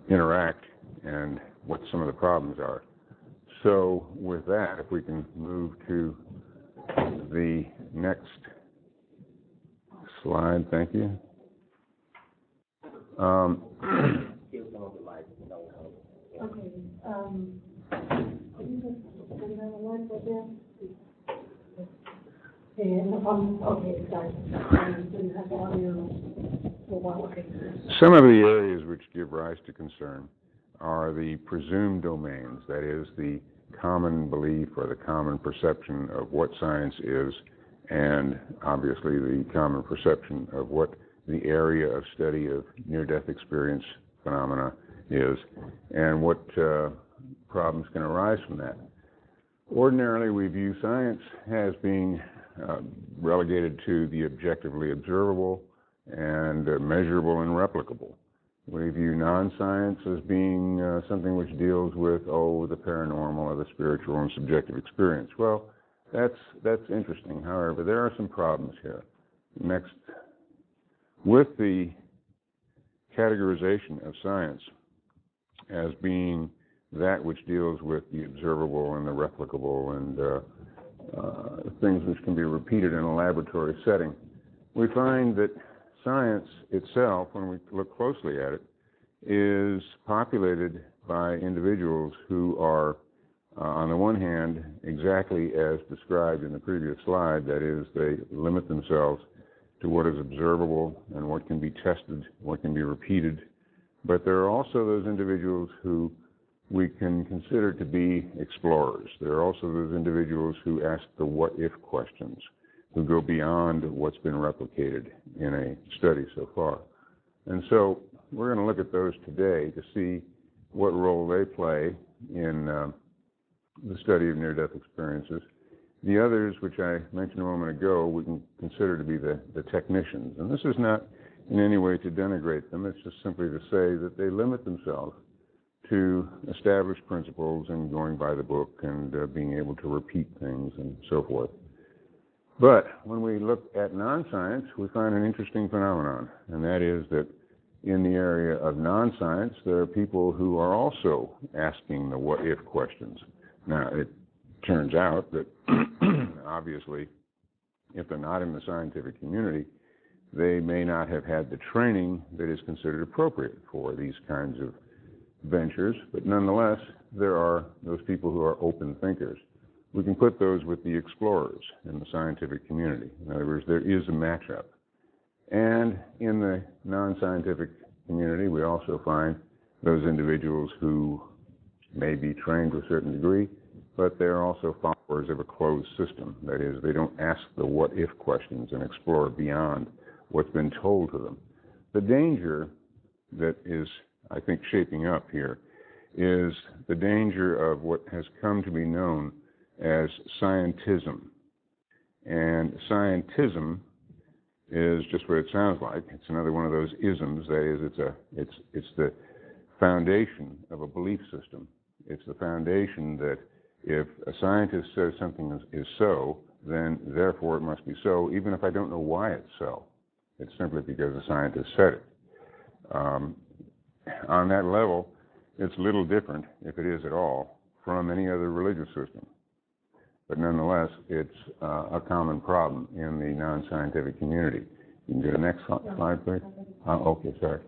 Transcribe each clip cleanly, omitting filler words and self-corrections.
interact and what some of the problems are. So with that, if we can move to the next slide, thank you. Some of the areas which give rise to concern are the presumed domains, that is, the common belief or the common perception of what science is, and obviously the common perception of what the area of study of near-death experience phenomena is, and what problems can arise from that. Ordinarily, we view science as being relegated to the objectively observable and measurable and replicable. We view non-science as being something which deals with, the paranormal or the spiritual and subjective experience. Well, that's interesting. However, there are some problems here. Next, with the categorization of science as being that which deals with the observable and the replicable and things which can be repeated in a laboratory setting, we find that science itself, when we look closely at it, is populated by individuals who are, on the one hand, exactly as described in the previous slide, that is, they limit themselves to what is observable and what can be tested, what can be repeated. But there are also those individuals who we can consider to be explorers. There are also those individuals who ask the what-if questions, who go beyond what's been replicated in a study so far. And so we're going to look at those today to see what role they play in the study of near-death experiences. The others, which I mentioned a moment ago, we can consider to be the technicians. And this is not in any way to denigrate them. It's just simply to say that they limit themselves to established principles and going by the book and being able to repeat things and so forth. But when we look at non-science, we find an interesting phenomenon, and that is that in the area of non-science, there are people who are also asking the what-if questions. Now, it turns out that obviously, if they're not in the scientific community, they may not have had the training that is considered appropriate for these kinds of ventures, but nonetheless, there are those people who are open thinkers. We can put those with the explorers in the scientific community. In other words, there is a matchup. And in the non-scientific community, we also find those individuals who may be trained to a certain degree, but they're also followers of a closed system. That is, they don't ask the what-if questions and explore beyond what's been told to them. The danger that is, I think, shaping up here is the danger of what has come to be known as scientism. And scientism is just what it sounds like. It's another one of those isms. That is, it's the foundation of a belief system. It's the foundation that if a scientist says something is so, then therefore it must be so, even if I don't know why it's so. It's simply because the scientist said it. On that level, it's little different, if it is at all, from any other religious system. But nonetheless, it's a common problem in the non-scientific community. You can go to the next slide, please. Okay, sorry.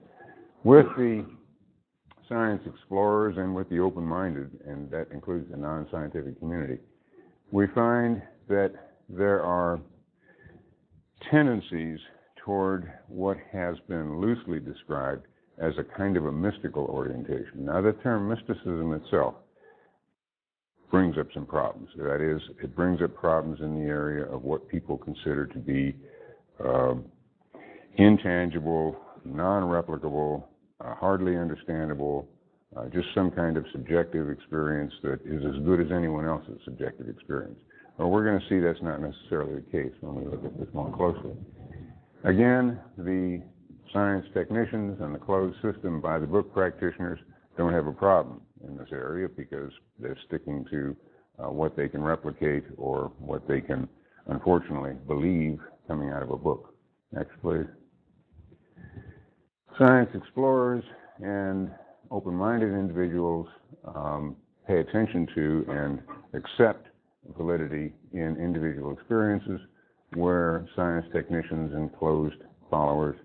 With the science explorers and with the open-minded, and that includes the non-scientific community, we find that there are tendencies toward what has been loosely described as a kind of a mystical orientation. Now, the term mysticism itself brings up some problems. That is, it brings up problems in the area of what people consider to be intangible, non-replicable, hardly understandable, just some kind of subjective experience that is as good as anyone else's subjective experience. Well, we're going to see that's not necessarily the case when we look at this more closely. Again, the science technicians and the closed system by the book practitioners don't have a problem in this area because they're sticking to what they can replicate or what they can, unfortunately, believe coming out of a book. Next, please. Science explorers and open-minded individuals pay attention to and accept validity in individual experiences, where science technicians and closed followers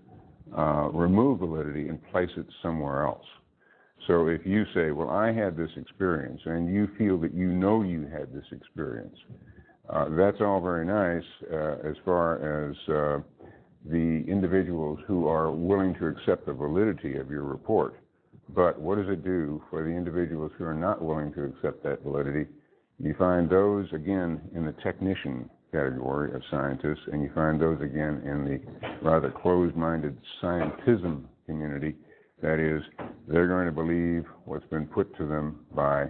remove validity and place it somewhere else. So if you say, well, I had this experience, and you feel that you know you had this experience, that's all very nice as far as the individuals who are willing to accept the validity of your report. But what does it do for the individuals who are not willing to accept that validity? You find those, again, in the technician category of scientists, and you find those, again, in the rather closed-minded scientism community. That is, they're going to believe what's been put to them by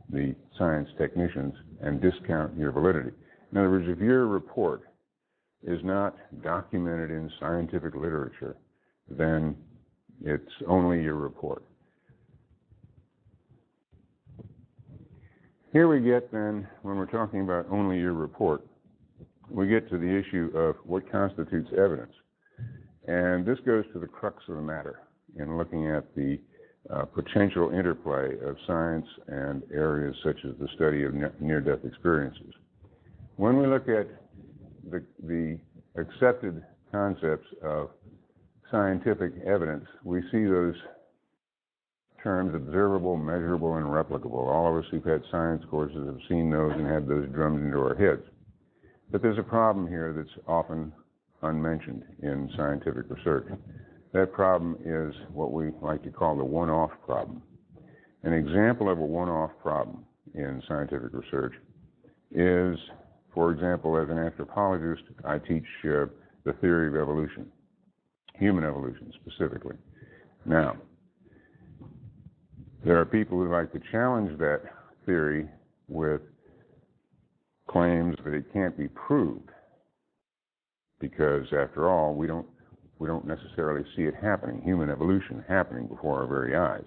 the science technicians and discount your validity. In other words, if your report is not documented in scientific literature, then it's only your report. Here we get then, when we're talking about only your report, we get to the issue of what constitutes evidence. And this goes to the crux of the matter in looking at the potential interplay of science and areas such as the study of near-death experiences. When we look at the accepted concepts of scientific evidence, we see those terms observable, measurable, and replicable. All of us who've had science courses have seen those and had those drummed into our heads. But there's a problem here that's often unmentioned in scientific research. That problem is what we like to call the one-off problem. An example of a one-off problem in scientific research is, for example, as an anthropologist, I teach the theory of evolution, human evolution specifically. Now, there are people who like to challenge that theory with claims that it can't be proved, because after all, we don't necessarily see it happening, human evolution happening before our very eyes.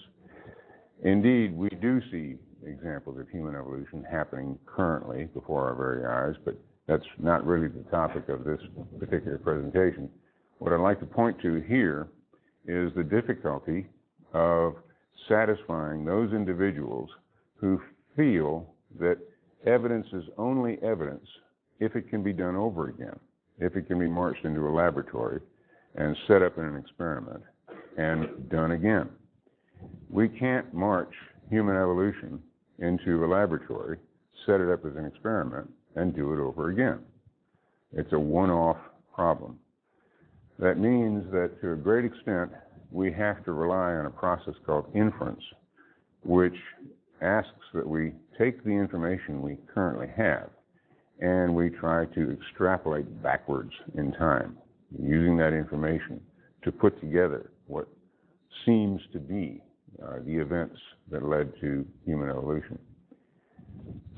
Indeed, we do see examples of human evolution happening currently before our very eyes, but that's not really the topic of this particular presentation. What I'd like to point to here is the difficulty of satisfying those individuals who feel that evidence is only evidence if it can be done over again, if it can be marched into a laboratory and set up in an experiment and done again. We can't march human evolution into a laboratory, set it up as an experiment, and do it over again. It's a one-off problem. That means that to a great extent, we have to rely on a process called inference, which asks that we take the information we currently have and we try to extrapolate backwards in time, using that information to put together what seems to be the events that led to human evolution.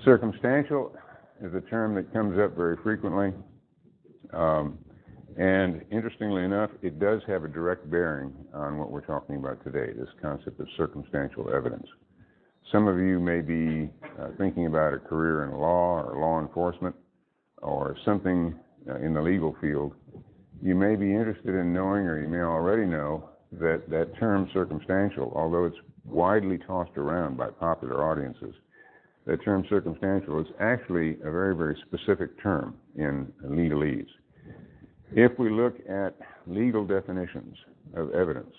Circumstantial is a term that comes up very frequently. And interestingly enough, it does have a direct bearing on what we're talking about today, this concept of circumstantial evidence. Some of you may be thinking about a career in law or law enforcement or something in the legal field. You may be interested in knowing, or you may already know, that that term circumstantial, although it's widely tossed around by popular audiences, that term circumstantial is actually a very, very specific term in legalese. If we look at legal definitions of evidence,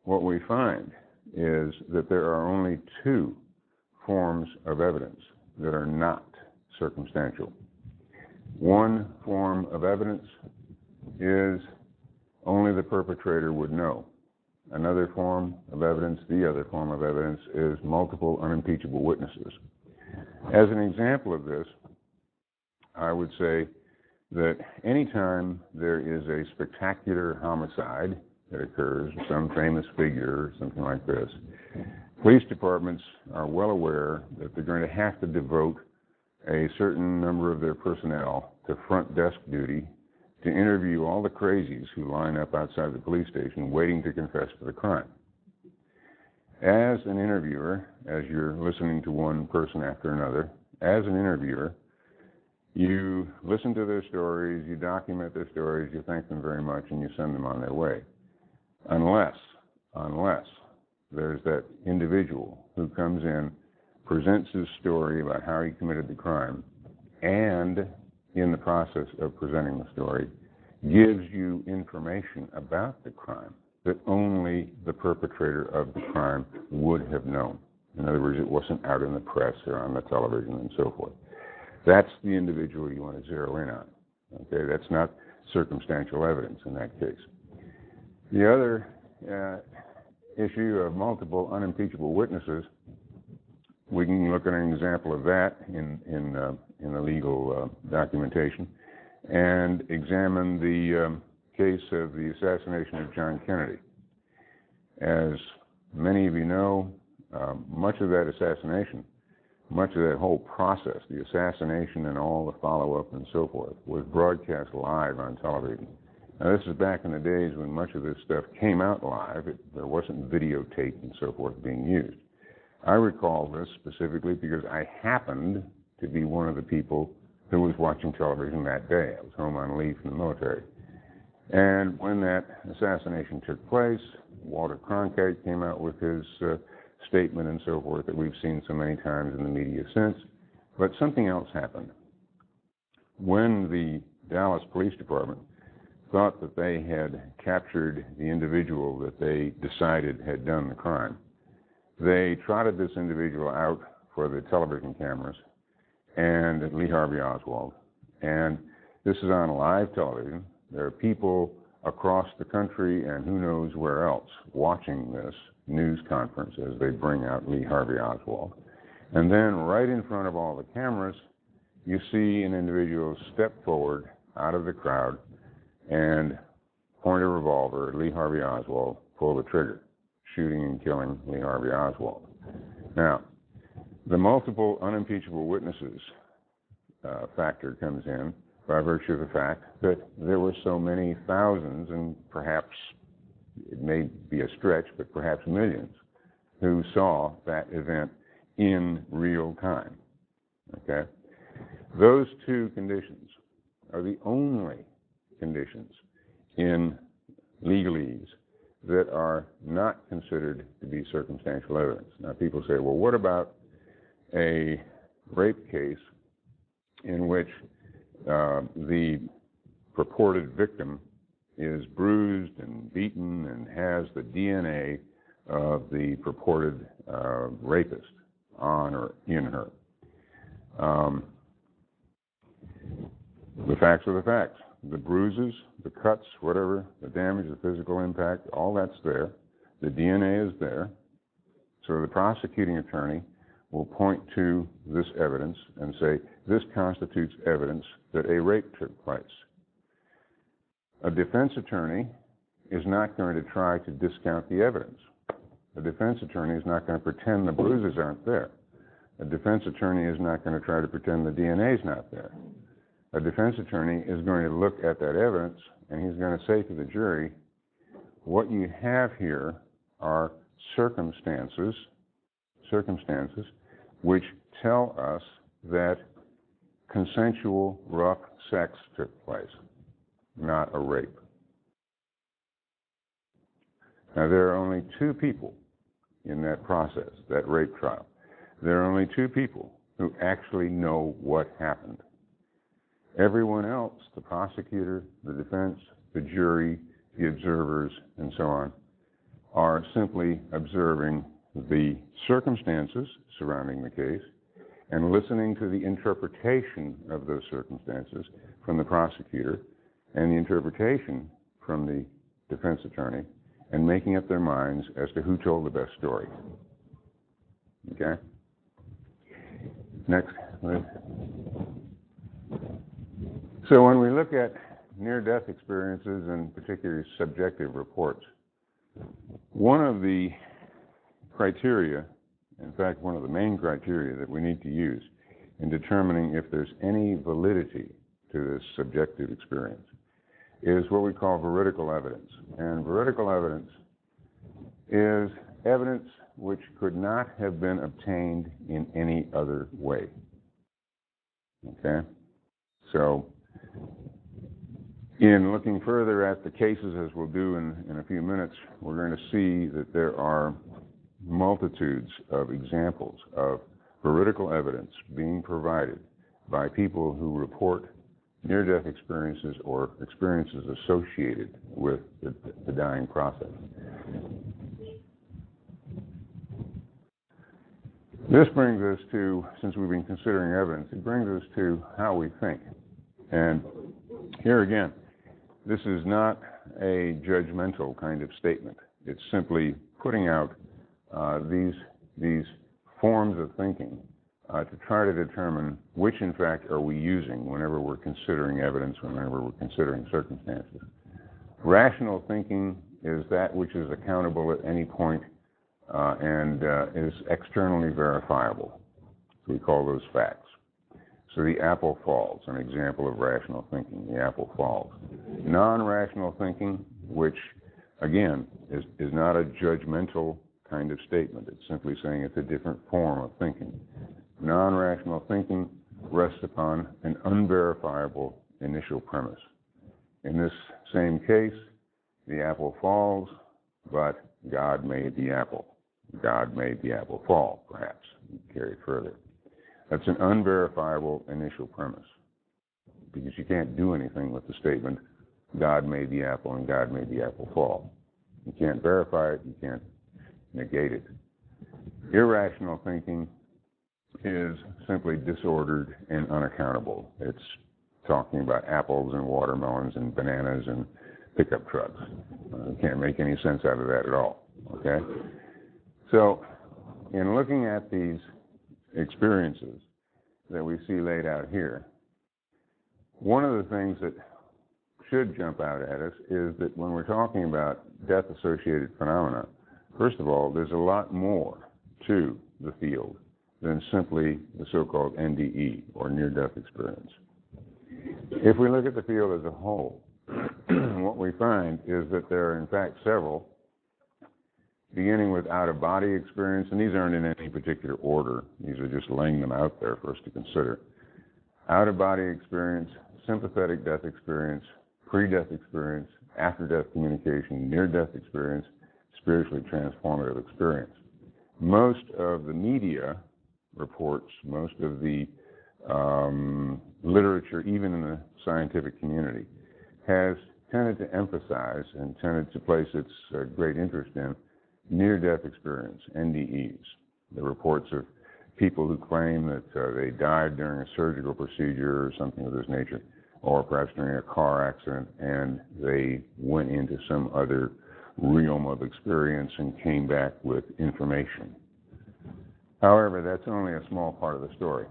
what we find is that there are only two forms of evidence that are not circumstantial. One form of evidence is only the perpetrator would know. Another form of evidence, the other form of evidence, is multiple unimpeachable witnesses. As an example of this, I would say that anytime there is a spectacular homicide that occurs, some famous figure or something like this, police departments are well aware that they're going to have to devote a certain number of their personnel to front desk duty to interview all the crazies who line up outside the police station waiting to confess to the crime. As an interviewer, as you're listening to one person after another, as an interviewer, you listen to their stories, you document their stories, you thank them very much, and you send them on their way. Unless There's that individual who comes in, presents his story about how he committed the crime, and in the process of presenting the story, gives you information about the crime that only the perpetrator of the crime would have known. In other words, it wasn't out in the press or on the television and so forth. That's the individual you want to zero in on. Okay, that's not circumstantial evidence in that case. The other issue of multiple unimpeachable witnesses, we can look at an example of that in the legal documentation, and examine the case of the assassination of John Kennedy. As many of you know, much of that assassination, much of that whole process, the assassination and all the follow-up and so forth, was broadcast live on television. Now, this is back in the days when much of this stuff came out live. There wasn't videotape and so forth being used. I recall this specifically because I happened to be one of the people who was watching television that day. I was home on leave from the military. And when that assassination took place, Walter Cronkite came out with his statement and so forth that we've seen so many times in the media since. But something else happened. When the Dallas Police Department thought that they had captured the individual that they decided had done the crime, they trotted this individual out for the television cameras, and Lee Harvey Oswald. And this is on live television. There are people across the country and who knows where else watching this news conference as they bring out Lee Harvey Oswald. And then right in front of all the cameras, you see an individual step forward out of the crowd and point a revolver at Lee Harvey Oswald, pull the trigger, shooting and killing Lee Harvey Oswald. Now, the multiple unimpeachable witnesses factor comes in by virtue of the fact that there were so many thousands, and perhaps it may be a stretch, but perhaps millions, who saw that event in real time. Okay? Those two conditions are the only conditions in legalese that are not considered to be circumstantial evidence. Now, people say, well, what about a rape case in which the purported victim is bruised and beaten and has the DNA of the purported rapist on or in her? The facts are the facts. The bruises, the cuts, whatever, the damage, the physical impact, all that's there. The DNA is there. So the prosecuting attorney will point to this evidence and say, this constitutes evidence that a rape took place. A defense attorney is not going to try to discount the evidence. A defense attorney is not going to pretend the bruises aren't there. A defense attorney is not going to try to pretend the DNA is not there. A defense attorney is going to look at that evidence and he's going to say to the jury, what you have here are circumstances which tell us that consensual rough sex took place, not a rape. Now, there are only two people in that process, that rape trial. There are only two people who actually know what happened. Everyone else, the prosecutor, the defense, the jury, the observers, and so on, are simply observing the circumstances surrounding the case and listening to the interpretation of those circumstances from the prosecutor and the interpretation from the defense attorney, and making up their minds as to who told the best story. Okay? Next. So when we look at near-death experiences and particularly subjective reports, one of the criteria, in fact, one of the main criteria that we need to use in determining if there's any validity to this subjective experience is what we call veridical evidence. And veridical evidence is evidence which could not have been obtained in any other way. Okay? So, in looking further at the cases, as we'll do in a few minutes, we're going to see that there are multitudes of examples of veridical evidence being provided by people who report near-death experiences or experiences associated with the dying process. This brings us to, since we've been considering evidence, it brings us to how we think. And here again, this is not a judgmental kind of statement. It's simply putting out these forms of thinking to try to determine which, in fact, are we using whenever we're considering evidence, whenever we're considering circumstances. Rational thinking is that which is accountable at any point and is externally verifiable. So we call those facts. So the apple falls, an example of rational thinking. The apple falls. Non-rational thinking, which, again, is not a judgmental kind of statement. It's simply saying it's a different form of thinking. Non-rational thinking rests upon an unverifiable initial premise. In this same case, the apple falls, but God made the apple. God made the apple fall, perhaps. Carry it further. That's an unverifiable initial premise, because you can't do anything with the statement, God made the apple and God made the apple fall. You can't verify it, you can't negate it. Irrational thinking is simply disordered and unaccountable. It's talking about apples and watermelons and bananas and pickup trucks. You can't make any sense out of that at all, okay? So, in looking at these experiences that we see laid out here, one of the things that should jump out at us is that when we're talking about death-associated phenomena, first of all, there's a lot more to the field than simply the so-called NDE, or near-death experience. If we look at the field as a whole, what we find is that there are, in fact, several, beginning with out-of-body experience, and these aren't in any particular order. These are just laying them out there for us to consider. Out-of-body experience, sympathetic death experience, pre-death experience, after-death communication, near-death experience, spiritually transformative experience. Most of the media reports, most of the literature, even in the scientific community, has tended to emphasize and tended to place its great interest in near-death experience, NDEs, the reports of people who claim that they died during a surgical procedure or something of this nature, or perhaps during a car accident, and they went into some other realm of experience and came back with information. However, that's only a small part of the story.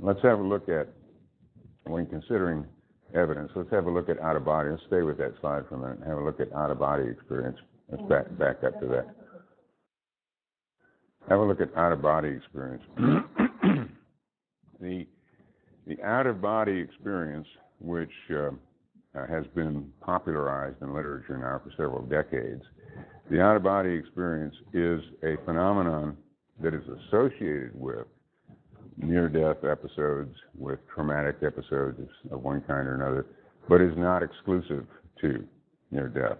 Let's have a look at, when considering evidence, let's have a look at out-of-body. Let's stay with that slide for a minute and have a look at out-of-body experience. Let's back up to that. Have a look at out-of-body experience. The out-of-body experience, which has been popularized in literature now for several decades, the out-of-body experience is a phenomenon that is associated with near-death episodes, with traumatic episodes of one kind or another, but is not exclusive to near-death.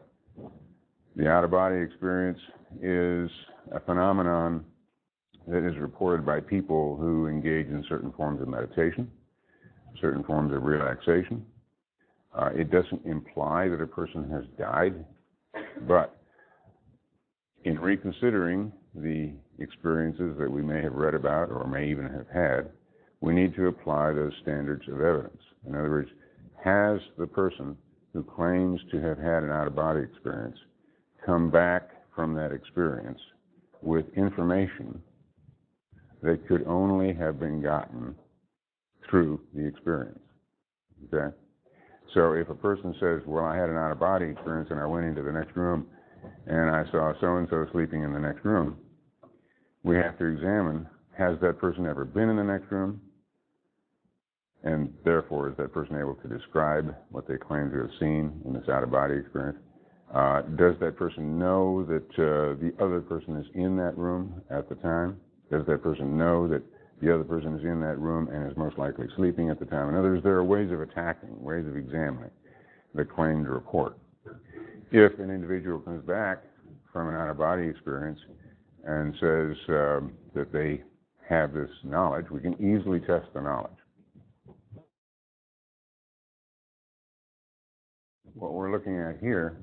The out-of-body experience is a phenomenon that is reported by people who engage in certain forms of meditation, certain forms of relaxation. It doesn't imply that a person has died, but in reconsidering the experiences that we may have read about or may even have had, we need to apply those standards of evidence. In other words, has the person who claims to have had an out-of-body experience come back from that experience with information that could only have been gotten through the experience, okay? So if a person says, well, I had an out-of-body experience and I went into the next room and I saw so-and-so sleeping in the next room, we have to examine, has that person ever been in the next room? And therefore, is that person able to describe what they claim to have seen in this out-of-body experience? Does that person know that the other person is in that room at the time? Does that person know that the other person is in that room and is most likely sleeping at the time? In other words, there are ways of attacking, ways of examining the claimed report. If an individual comes back from an out-of-body experience and says that they have this knowledge. We can easily test the knowledge. What we're looking at here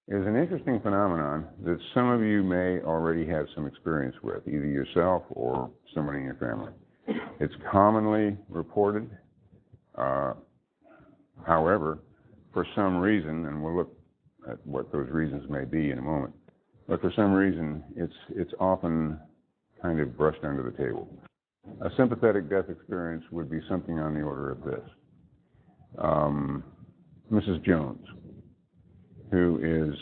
is an interesting phenomenon that some of you may already have some experience with, either yourself or somebody in your family. It's commonly reported. However, for some reason, and we'll look at what those reasons may be in a moment, but for some reason, it's often kind of brushed under the table. A sympathetic death experience would be something on the order of this. Mrs. Jones, who is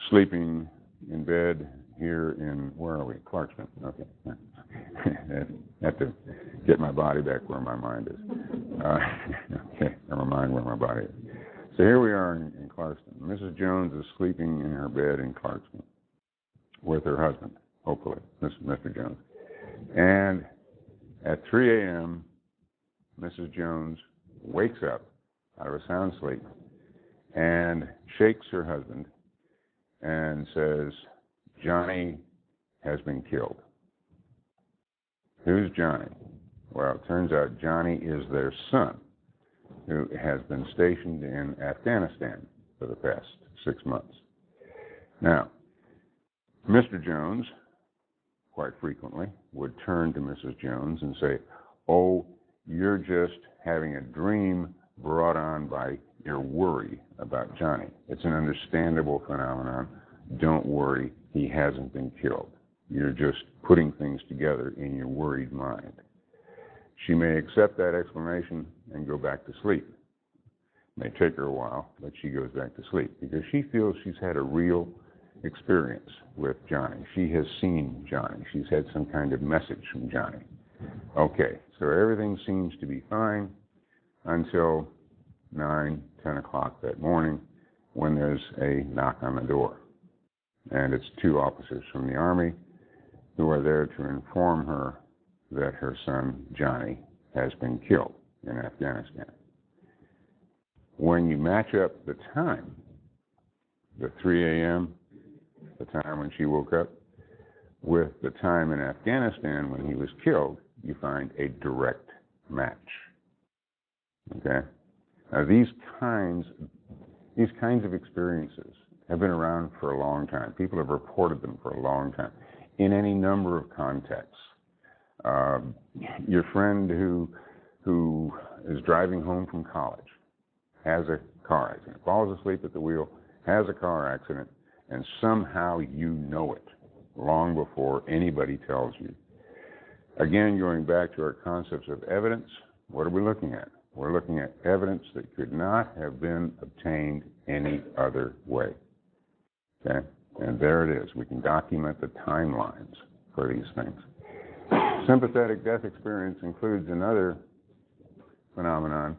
sleeping in bed here in, where are we? Clarkston. Okay. I have to get my body back where my mind is. Okay, or my mind where my body is. So here we are in Clarkston. Mrs. Jones is sleeping in her bed in Clarkston with her husband, hopefully, Mr. Jones. And at 3 a.m., Mrs. Jones wakes up out of a sound sleep and shakes her husband and says, "Johnny has been killed." Who's Johnny? Well, it turns out Johnny is their son, who has been stationed in Afghanistan for the past 6 months. Now, Mr. Jones, quite frequently, would turn to Mrs. Jones and say, "Oh, you're just having a dream brought on by your worry about Johnny. It's an understandable phenomenon. Don't worry, he hasn't been killed. You're just putting things together in your worried mind." She may accept that explanation and go back to sleep. It may take her a while, but she goes back to sleep because she feels she's had a real experience with Johnny. She has seen Johnny. She's had some kind of message from Johnny. Okay, so everything seems to be fine until 9, 10 o'clock that morning when there's a knock on the door. And it's 2 officers from the Army who are there to inform her that her son, Johnny, has been killed in Afghanistan. When you match up the time, the 3 a.m., the time when she woke up, with the time in Afghanistan when he was killed, you find a direct match. Okay? Now, these kinds of experiences have been around for a long time. People have reported them for a long time in any number of contexts. Your friend who is driving home from college has a car accident, falls asleep at the wheel, has a car accident, and somehow you know it long before anybody tells you. Again, going back to our concepts of evidence, what are we looking at? We're looking at evidence that could not have been obtained any other way. Okay? And there it is. We can document the timelines for these things. Sympathetic death experience includes another phenomenon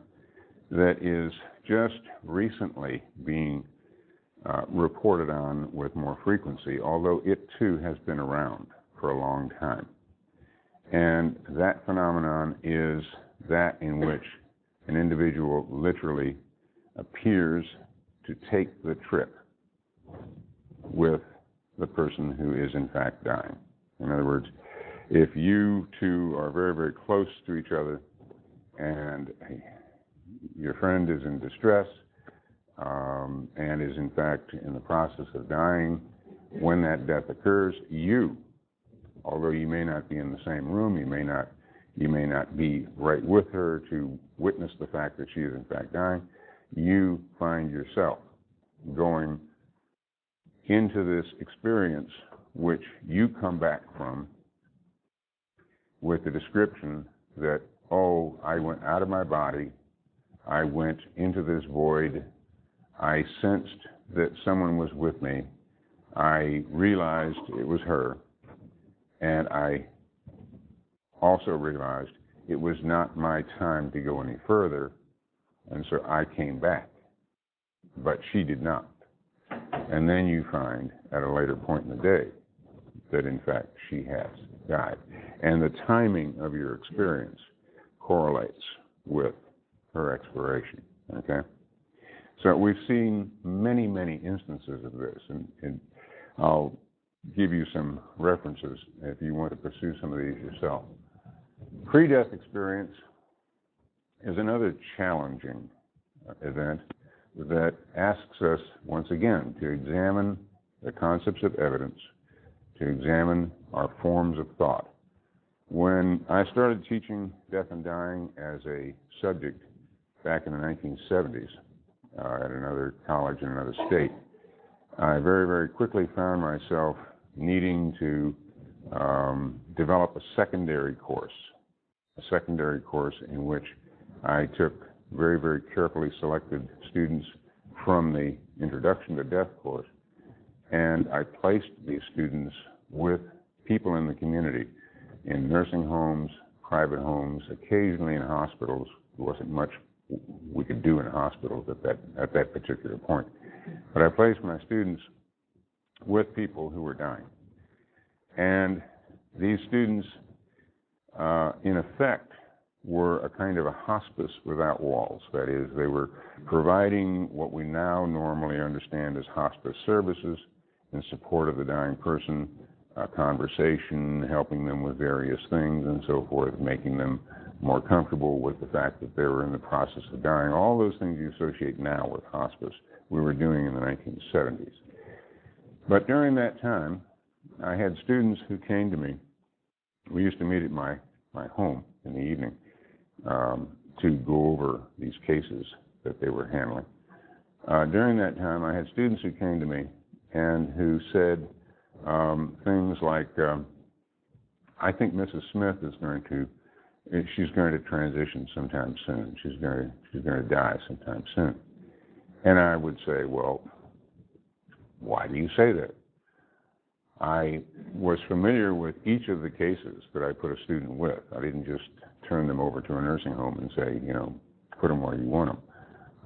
that is just recently being reported on with more frequency, although it too has been around for a long time. And that phenomenon is that in which an individual literally appears to take the trip with the person who is in fact dying. In other words, if you two are very, very close to each other and your friend is in distress and is in fact in the process of dying, when that death occurs, you, although you may not be in the same room, you may not be right with her to witness the fact that she is in fact dying, you find yourself going into this experience which you come back from with the description that, oh, I went out of my body, I went into this void, I sensed that someone was with me, I realized it was her, and I also realized it was not my time to go any further, and so I came back. But she did not. And then you find at a later point in the day that in fact she has died. And the timing of your experience correlates with her expiration. Okay? So we've seen many, many instances of this, and I'll give you some references if you want to pursue some of these yourself. Pre-death experience is another challenging event that asks us, once again, to examine the concepts of evidence, to examine our forms of thought. When I started teaching death and dying as a subject back in the 1970s at another college in another state, I very, very quickly found myself needing to develop a secondary course in which I took very, very carefully selected students from the Introduction to Death course, and I placed these students with people in the community, in nursing homes, private homes, occasionally in hospitals. There wasn't much we could do in hospitals at that particular point. But I placed my students with people who were dying. And these students, in effect, were a kind of a hospice without walls. That is, they were providing what we now normally understand as hospice services in support of the dying person, conversation, helping them with various things and so forth, making them more comfortable with the fact that they were in the process of dying. All those things you associate now with hospice, we were doing in the 1970s. But during that time, I had students who came to me. We used to meet at my home in the evening to go over these cases that they were handling. During that time, I had students who came to me and who said things like, I think Mrs. Smith she's going to transition sometime soon. She's going to die sometime soon. And I would say, well, why do you say that? I was familiar with each of the cases that I put a student with. I didn't just turn them over to a nursing home and say, put them where you want them.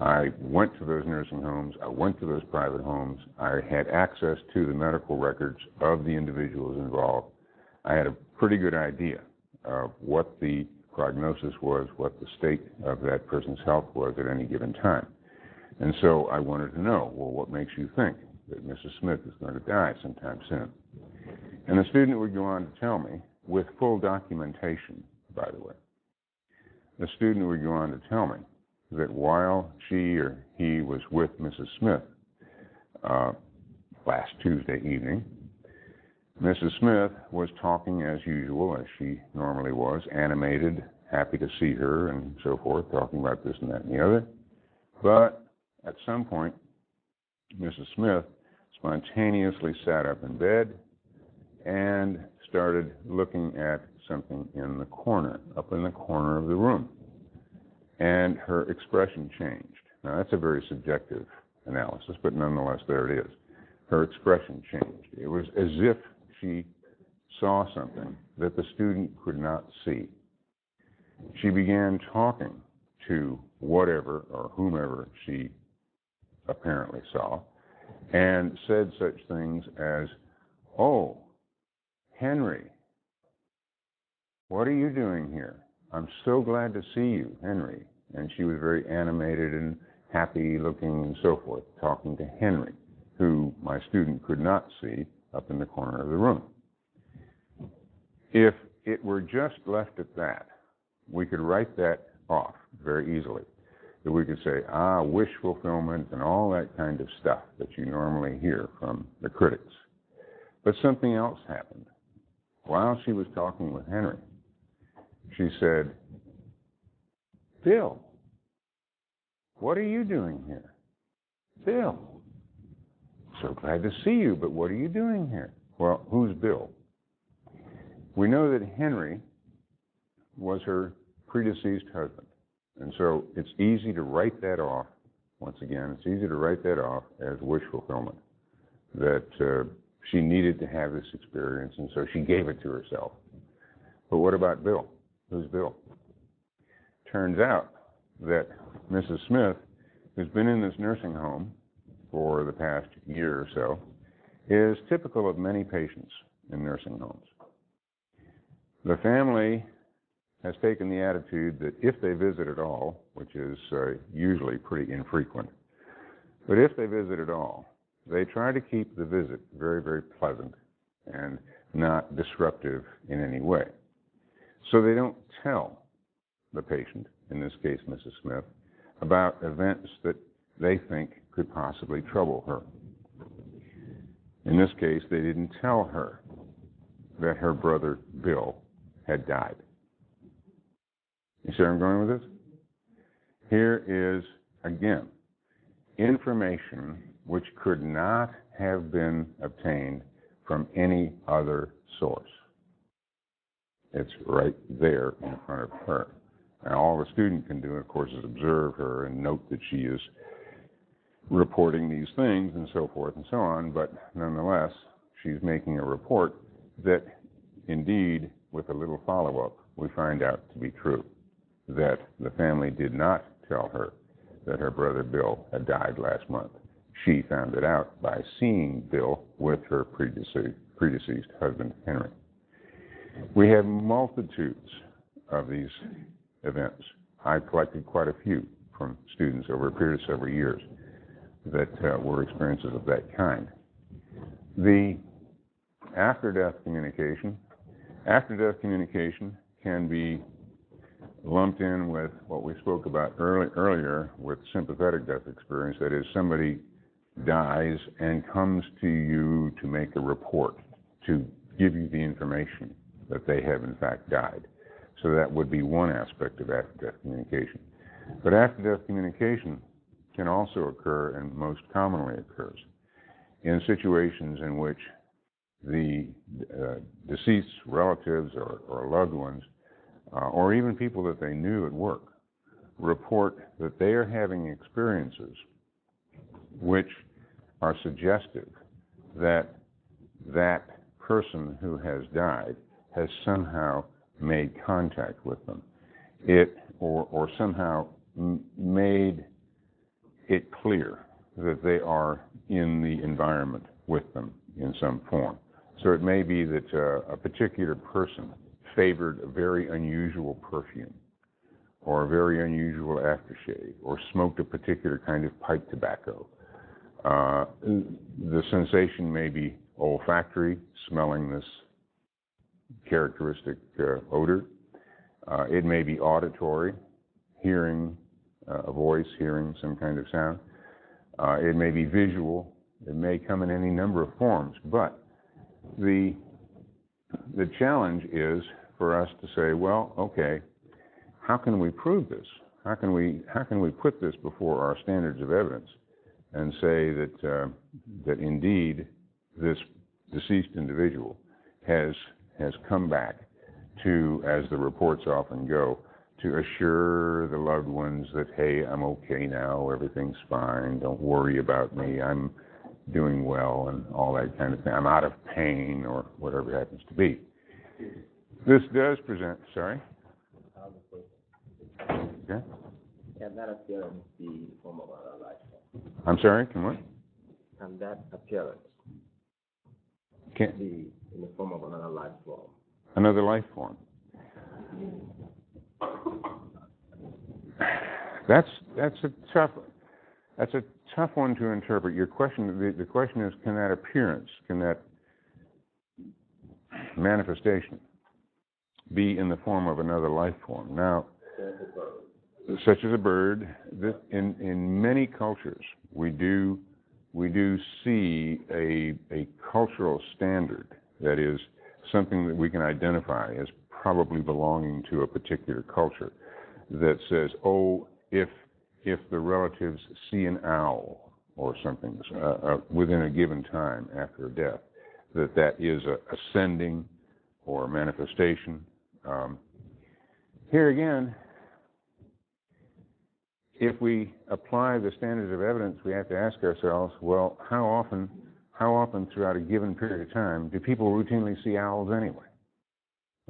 I went to those nursing homes. I went to those private homes. I had access to the medical records of the individuals involved. I had a pretty good idea of what the prognosis was, what the state of that person's health was at any given time. And so I wanted to know, well, what makes you think that Mrs. Smith is going to die sometime soon? And the student would go on to tell me, with full documentation, by the way, the student would go on to tell me that while she or he was with Mrs. Smith last Tuesday evening, Mrs. Smith was talking as usual, as she normally was, animated, happy to see her, and so forth, talking about this and that and the other. But at some point, Mrs. Smith spontaneously sat up in bed and started looking at something in the corner, up in the corner of the room. And her expression changed. Now, that's a very subjective analysis, but nonetheless, there it is. Her expression changed. It was as if she saw something that the student could not see. She began talking to whatever or whomever she apparently saw and said such things as, "Oh, Henry, what are you doing here? I'm so glad to see you, Henry." And she was very animated and happy looking and so forth, talking to Henry, who my student could not see up in the corner of the room. If it were just left at that, we could write that off very easily. That we could say, wish fulfillment and all that kind of stuff that you normally hear from the critics. But something else happened. While she was talking with Henry, she said, "Bill, what are you doing here? Bill, so glad to see you, but what are you doing here?" Well, who's Bill? We know that Henry was her predeceased husband. And so it's easy to write that off, once again, it's easy to write that off as wish fulfillment, that she needed to have this experience, and so she gave it to herself. But what about Bill? Who's Bill? Turns out that Mrs. Smith, who's been in this nursing home for the past year or so, is typical of many patients in nursing homes. The family has taken the attitude that if they visit at all, which is usually pretty infrequent, but if they visit at all, they try to keep the visit very, very pleasant and not disruptive in any way. So they don't tell the patient, in this case Mrs. Smith, about events that they think could possibly trouble her. In this case, they didn't tell her that her brother Bill had died. You see where I'm going with this? Here is, again, information which could not have been obtained from any other source. It's right there in front of her. And all the student can do, of course, is observe her and note that she is reporting these things and so forth and so on, but nonetheless, she's making a report that indeed, with a little follow-up, we find out to be true, that the family did not tell her that her brother Bill had died last month. She found it out by seeing Bill with her predeceased husband, Henry. We have multitudes of these events. I collected quite a few from students over a period of several years that were experiences of that kind. The after-death communication can be lumped in with what we spoke about earlier with sympathetic death experience. That is, somebody dies and comes to you to make a report, to give you the information that they have in fact died. So that would be one aspect of after-death communication. But after-death communication can also occur, and most commonly occurs, in situations in which the deceased's relatives or loved ones, or even people that they knew at work, report that they are having experiences which are suggestive that that person who has died has somehow made contact with them, or somehow made it clear that they are in the environment with them in some form. So it may be that a particular person favored a very unusual perfume, or a very unusual aftershave, or smoked a particular kind of pipe tobacco. The sensation may be olfactory, smelling this characteristic odor. It may be auditory, hearing a voice, hearing some kind of sound. It may be visual. It may come in any number of forms. But the challenge is for us to say, well, okay, how can we prove this? How can we put this before our standards of evidence and say that indeed this deceased individual has come back to, as the reports often go, to assure the loved ones that, hey, I'm okay now, everything's fine, don't worry about me, I'm doing well, and all that kind of thing. I'm out of pain, or whatever it happens to be. This does present, sorry? Okay. Can that appearance be in the form of another life form? I'm sorry, can what? Can that appearance Can be in the form of another life form? Another life form. That's a tough one to interpret. Your question, the question is, can that appearance, can that manifestation be in the form of another life form? Now, such as a bird. In many cultures, we do see a cultural standard that is something that we can identify as probably belonging to a particular culture, that says, oh, if the relatives see an owl or something within a given time after a death, that is a sending or a manifestation. Here again, if we apply the standards of evidence, we have to ask ourselves, well, how often throughout a given period of time do people routinely see owls anyway?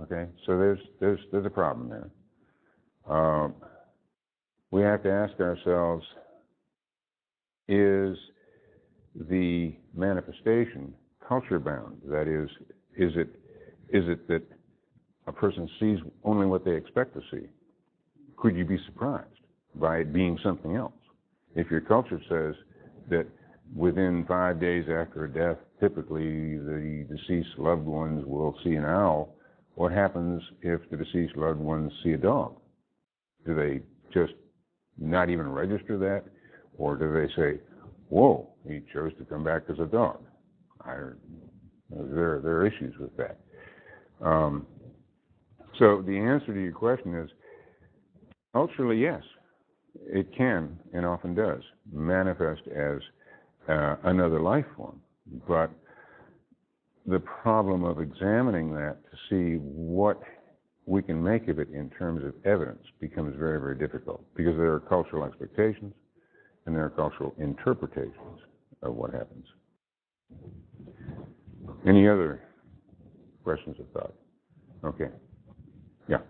Okay, so there's a problem there. We have to ask ourselves, is the manifestation culture bound? That is it that a person sees only what they expect to see? Could you be surprised by it being something else? If your culture says that within 5 days after a death, typically the deceased loved ones will see an owl. What happens if the deceased loved ones see a dog? Do they just not even register that? Or do they say, whoa, he chose to come back as a dog? There are issues with that. So the answer to your question is, culturally, yes, it can and often does manifest as another life form. But the problem of examining that to see what we can make of it in terms of evidence becomes very, very difficult, because there are cultural expectations and there are cultural interpretations of what happens. Any other questions of thought? Okay. Yeah.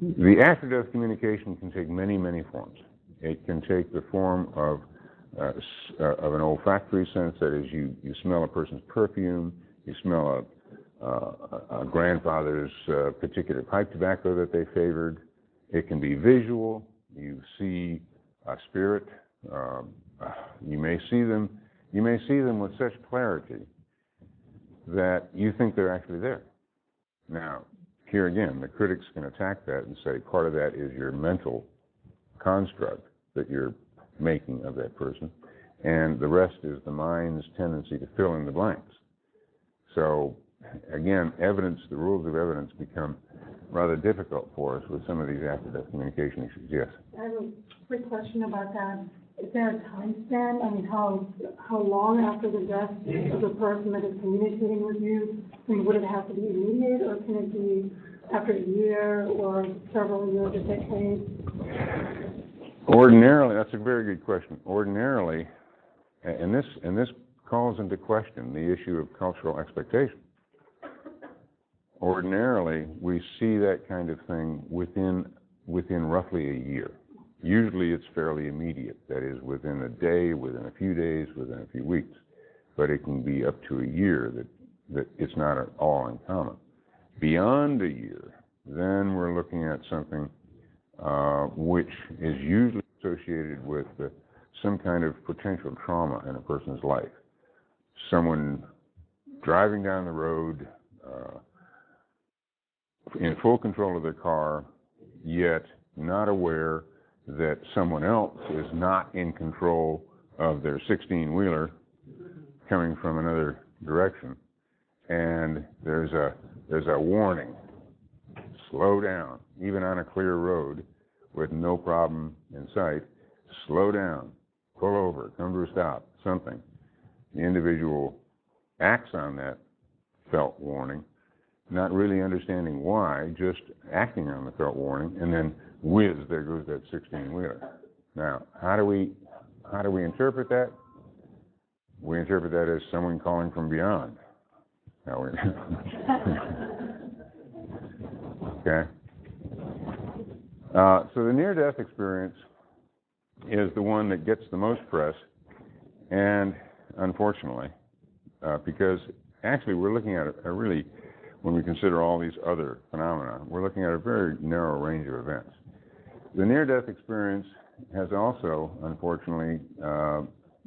The after-death communication can take many, many forms. It can take the form of an olfactory sense, that is, you smell a person's perfume, you smell a grandfather's particular pipe tobacco that they favored. It can be visual. You see a spirit. You may see them with such clarity that you think they're actually there. Now, here again, the critics can attack that and say part of that is your mental construct that you're making of that person, and the rest is the mind's tendency to fill in the blanks. So, again, the rules of evidence become rather difficult for us with some of these after-death communication issues. Yes? I have a quick question about that. Is there a time span? I mean, how long after the death of the person that is communicating with you? I mean, would it have to be immediate, or can it be after a year or several years, a decade? Ordinarily, that's a very good question. Ordinarily, and this calls into question the issue of cultural expectation. Ordinarily, we see that kind of thing within roughly a year. Usually it's fairly immediate, that is, within a day, within a few days, within a few weeks. But it can be up to a year that it's not at all uncommon. Beyond a year, then we're looking at something which is usually associated with some kind of potential trauma in a person's life. Someone driving down the road in full control of their car, yet not aware that someone else is not in control of their 16-wheeler coming from another direction, and there's a warning: slow down, even on a clear road with no problem in sight. Slow down, pull over, come to a stop, something. The individual acts on that felt warning, not really understanding why, just acting on the felt warning, and then whiz, there goes that 16-wheeler. Now, how do we interpret that? We interpret that as someone calling from beyond. Okay. So the near-death experience is the one that gets the most press, and unfortunately, because actually we're looking at a really, when we consider all these other phenomena, we're looking at a very narrow range of events. The near-death experience has also, unfortunately,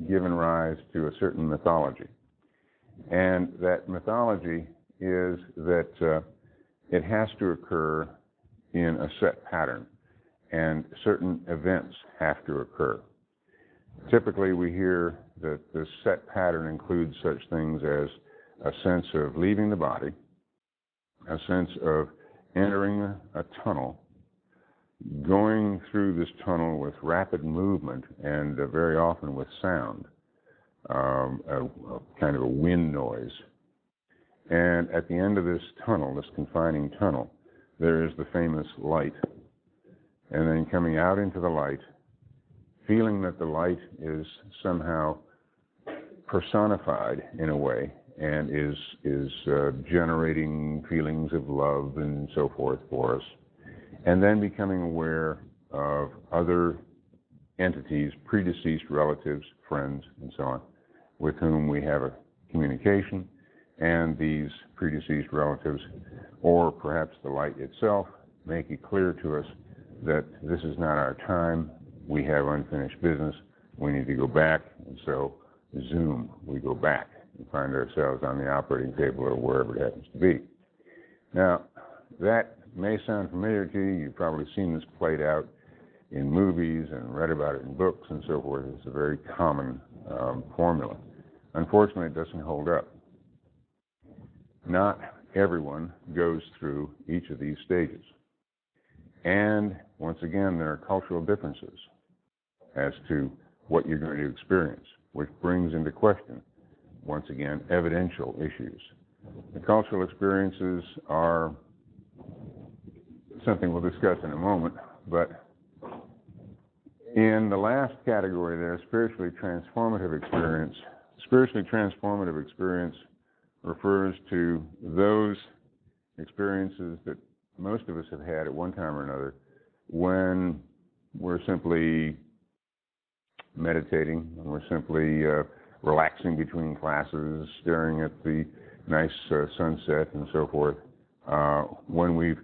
given rise to a certain mythology. And that mythology is that it has to occur in a set pattern, and certain events have to occur. Typically, we hear that the set pattern includes such things as a sense of leaving the body, a sense of entering a tunnel, going through this tunnel with rapid movement and very often with sound, a kind of a wind noise. And at the end of this tunnel, this confining tunnel, there is the famous light. And then coming out into the light, feeling that the light is somehow personified in a way and is generating feelings of love and so forth for us. And then becoming aware of other entities, predeceased relatives, friends, and so on, with whom we have a communication, and these predeceased relatives, or perhaps the light itself, make it clear to us that this is not our time, we have unfinished business, we need to go back, and so Zoom, we go back and find ourselves on the operating table or wherever it happens to be. Now, that may sound familiar to you. You've probably seen this played out in movies and read about it in books and so forth. It's a very common formula. Unfortunately, it doesn't hold up. Not everyone goes through each of these stages. And once again, there are cultural differences as to what you're going to experience, which brings into question, once again, evidential issues. The cultural experiences are something we'll discuss in a moment, but in the last category there, spiritually transformative experience. Spiritually transformative experience refers to those experiences that most of us have had at one time or another when we're simply meditating, when we're simply relaxing between classes, staring at the nice sunset and so forth, when we've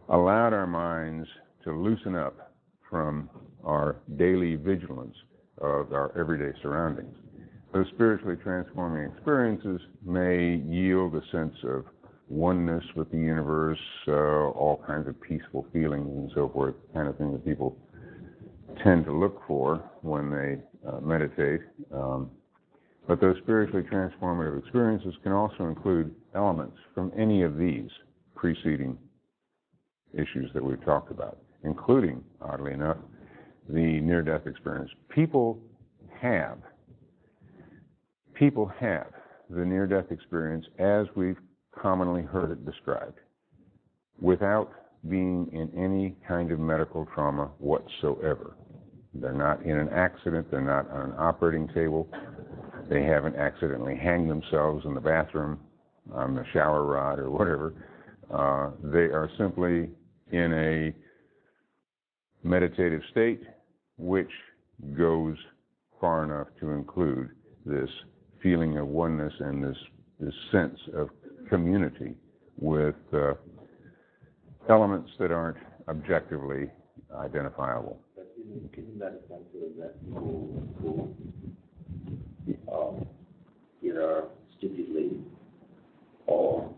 allowed our minds to loosen up from our daily vigilance of our everyday surroundings. Those spiritually transforming experiences may yield a sense of oneness with the universe, all kinds of peaceful feelings and so forth, kind of thing that people tend to look for when they meditate. But those spiritually transformative experiences can also include elements from any of these preceding issues that we've talked about, including, oddly enough, the near-death experience. People have the near-death experience as we've commonly heard it described, without being in any kind of medical trauma whatsoever. They're not in an accident, they're not on an operating table, they haven't accidentally hanged themselves in the bathroom, on the shower rod or whatever. They are simply in a meditative state which goes far enough to include this feeling of oneness and this sense of community with elements that aren't objectively identifiable. But isn't that essentially that who either stupidly or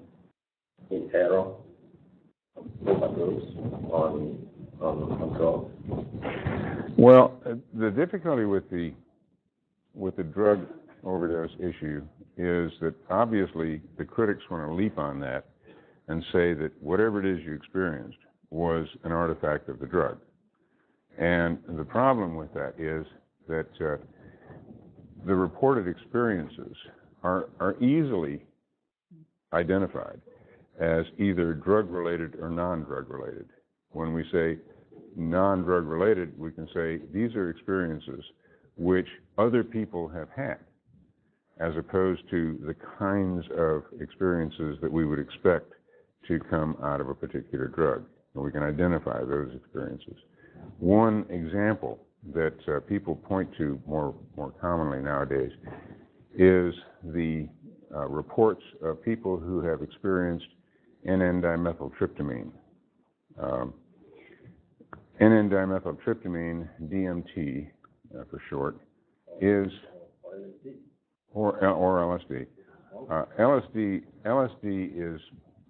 in error overdose on drugs? Well, the difficulty with the drug overdose issue is that obviously the critics want to leap on that and say that whatever it is you experienced was an artifact of the drug. And the problem with that is that the reported experiences are easily identified as either drug-related or non-drug related. When we say non-drug related, we can say these are experiences which other people have had, as opposed to the kinds of experiences that we would expect to come out of a particular drug. And we can identify those experiences. One example that people point to more commonly nowadays is the reports of people who have experienced N,N-dimethyltryptamine. N,N-dimethyltryptamine, DMT for short, is or LSD.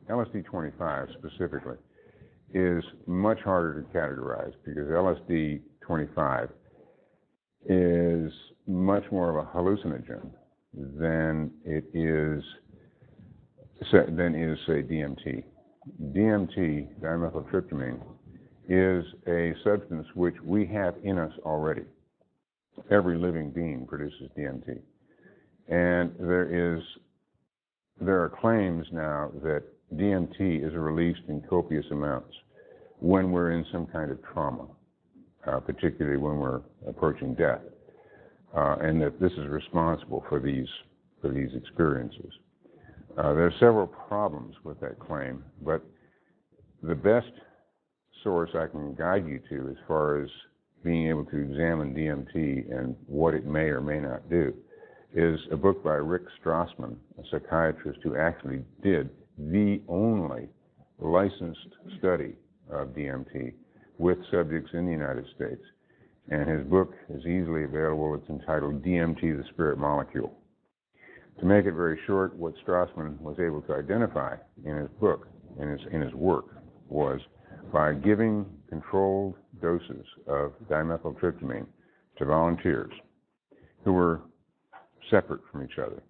LSD 25 specifically is much harder to categorize because LSD 25 is much more of a hallucinogen than is say DMT. DMT, dimethyltryptamine, is a substance which we have in us already. Every living being produces DMT. And there are claims now that DMT is released in copious amounts when we're in some kind of trauma, particularly when we're approaching death, and that this is responsible for these experiences. There are several problems with that claim, but the best source I can guide you to as far as being able to examine DMT and what it may or may not do is a book by Rick Strassman, a psychiatrist who actually did the only licensed study of DMT with subjects in the United States. And his book is easily available. It's entitled DMT, the Spirit Molecule. To make it very short, what Strassman was able to identify in his book, in his work, was by giving controlled doses of dimethyltryptamine to volunteers who were separate from each other.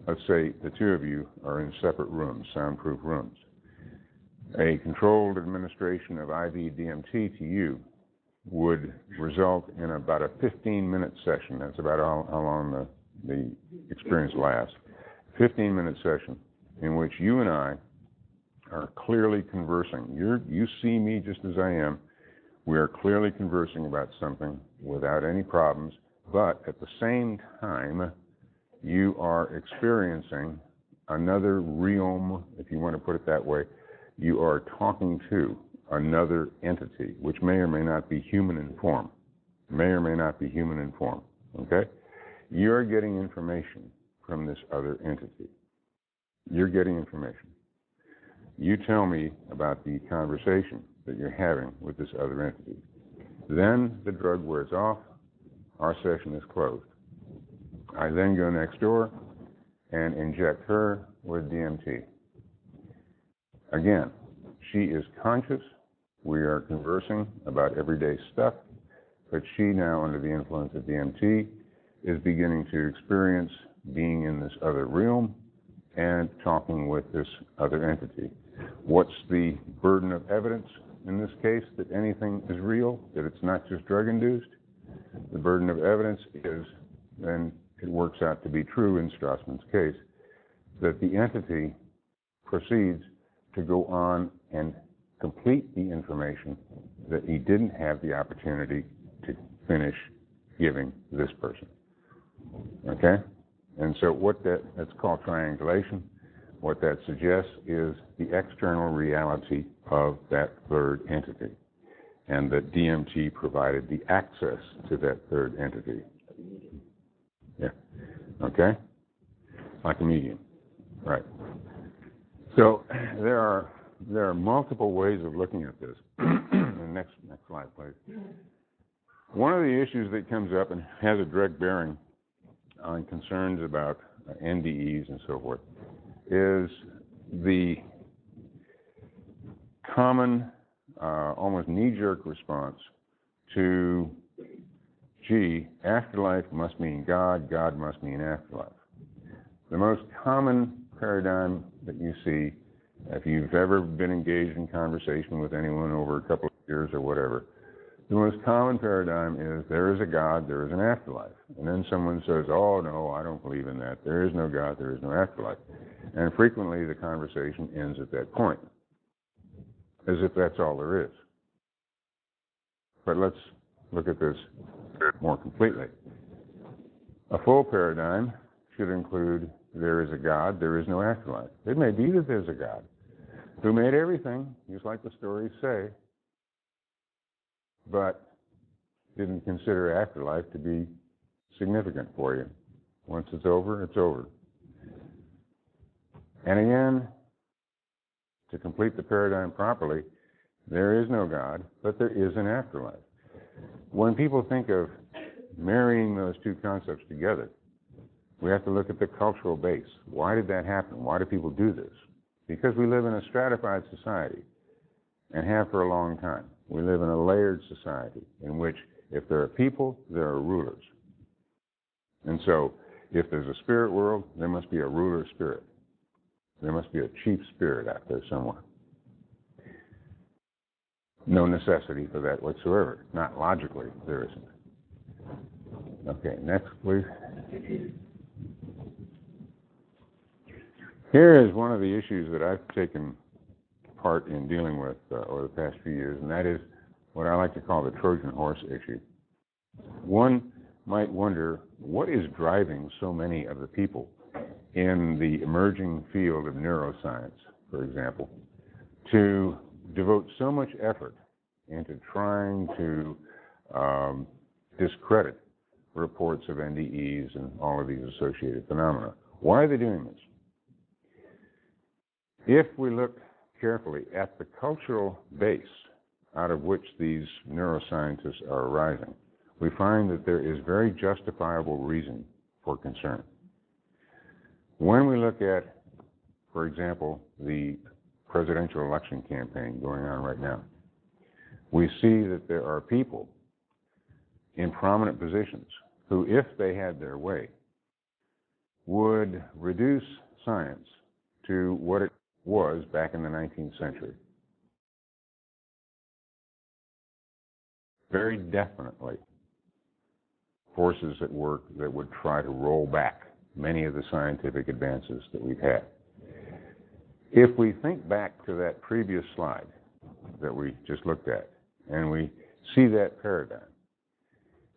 Let's say the two of you are in separate rooms, soundproof rooms. A controlled administration of IV DMT to you would result in about a 15-minute session. That's about how long the experience lasts. 15-minute session in which you and I are clearly conversing. You see me just as I am. We are clearly conversing about something without any problems, but at the same time, you are experiencing another realm, if you want to put it that way. You are talking to another entity, which may or may not be human in form. May or may not be human in form, okay? You're getting information from this other entity. You're getting information. You tell me about the conversation that you're having with this other entity. Then the drug wears off. Our session is closed. I then go next door and inject her with DMT. Again, she is conscious. We are conversing about everyday stuff, but she now, under the influence of DMT, is beginning to experience being in this other realm and talking with this other entity. What's the burden of evidence in this case that anything is real, that it's not just drug-induced? The burden of evidence is, and it works out to be true in Strassman's case, that the entity proceeds to go on and complete the information that he didn't have the opportunity to finish giving this person. Okay? And so that's called triangulation. What that suggests is the external reality of that third entity, and that DMT provided the access to that third entity. Yeah. Okay? Like a medium. Right. So there are multiple ways of looking at this. Next slide, please. One of the issues that comes up and has a direct bearing on concerns about NDEs and so forth is the common, almost knee-jerk response to, gee, afterlife must mean God, God must mean afterlife. The most common paradigm that you see, if you've ever been engaged in conversation with anyone over a couple of years or whatever, the most common paradigm is there is a God, there is an afterlife. And then someone says, oh, no, I don't believe in that. There is no God, there is no afterlife. And frequently the conversation ends at that point, as if that's all there is. But let's look at this more completely. A full paradigm should include there is a God, there is no afterlife. It may be that there's a God who made everything, just like the stories say, but didn't consider afterlife to be significant for you. Once it's over, it's over. And again, to complete the paradigm properly, there is no God, but there is an afterlife. When people think of marrying those two concepts together, we have to look at the cultural base. Why did that happen? Why do people do this? Because we live in a stratified society, and have for a long time. We live in a layered society in which if there are people, there are rulers. And so if there's a spirit world, there must be a ruler spirit. There must be a chief spirit out there somewhere. No necessity for that whatsoever. Not logically, there isn't. Okay, next, please. Here is one of the issues that I've taken part in dealing with over the past few years, and that is what I like to call the Trojan horse issue. One might wonder, what is driving so many of the people in the emerging field of neuroscience, for example, to devote so much effort into trying to discredit reports of NDEs and all of these associated phenomena? Why are they doing this? If we look carefully at the cultural base out of which these neuroscientists are arising, we find that there is very justifiable reason for concern. When we look at, for example, the presidential election campaign going on right now, we see that there are people in prominent positions who, if they had their way, would reduce science to what it was back in the 19th century. Very definitely forces at work that would try to roll back many of the scientific advances that we've had. If we think back to that previous slide that we just looked at, and we see that paradigm,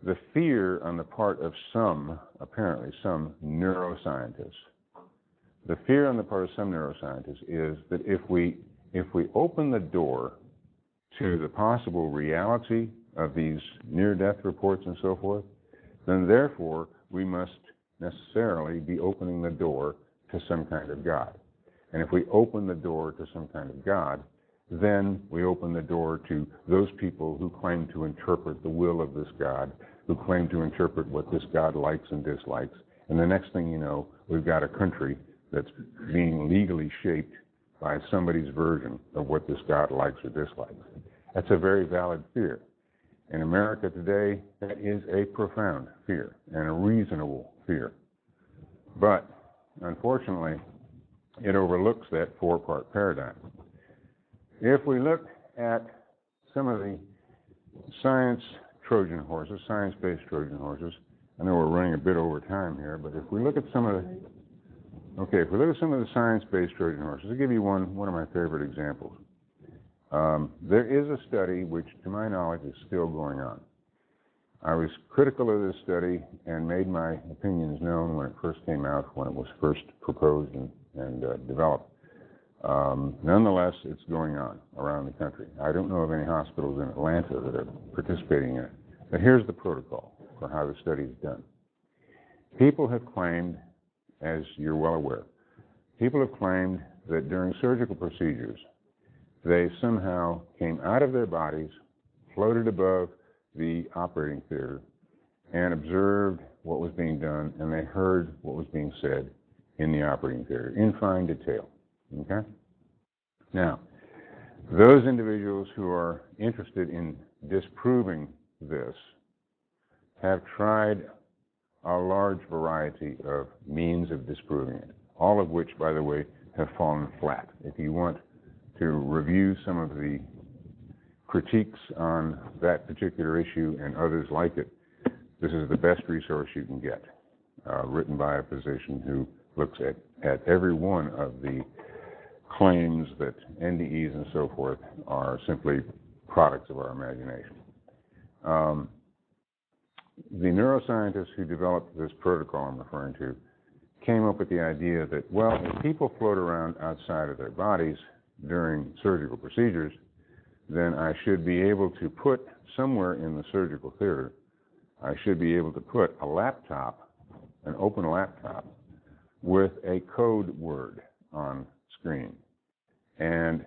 the fear on the part of some, apparently some neuroscientists, the fear on the part of some neuroscientists is that if we open the door to the possible reality of these near-death reports and so forth, then therefore we must necessarily be opening the door to some kind of God. And if we open the door to some kind of God, then we open the door to those people who claim to interpret the will of this God, who claim to interpret what this God likes and dislikes. And the next thing you know, we've got a country that's being legally shaped by somebody's version of what this God likes or dislikes. That's a very valid fear. In America today, that is a profound fear and a reasonable fear. But unfortunately, it overlooks that four-part paradigm. If we look at some of the science Trojan horses, science-based Trojan horses, I know we're running a bit over time here, but if we look at some of the science-based Trojan horses, I'll give you one of my favorite examples. There is a study which, to my knowledge, is still going on. I was critical of this study and made my opinions known when it first came out, when it was first proposed and developed. Nonetheless, it's going on around the country. I don't know of any hospitals in Atlanta that are participating in it. But here's the protocol for how the study is done. People have claimed, as you're well aware, people have claimed that during surgical procedures, they somehow came out of their bodies, floated above the operating theater, and observed what was being done, and they heard what was being said in the operating theater in fine detail. Okay? Now, those individuals who are interested in disproving this have tried a large variety of means of disproving it, all of which, by the way, have fallen flat. If you want to review some of the critiques on that particular issue and others like it, this is the best resource you can get, written by a physician who looks at every one of the claims that NDEs and so forth are simply products of our imagination. The neuroscientists who developed this protocol I'm referring to came up with the idea that, well, if people float around outside of their bodies during surgical procedures, then I should be able to put somewhere in the surgical theater, I should be able to put a laptop, an open laptop, with a code word on screen, and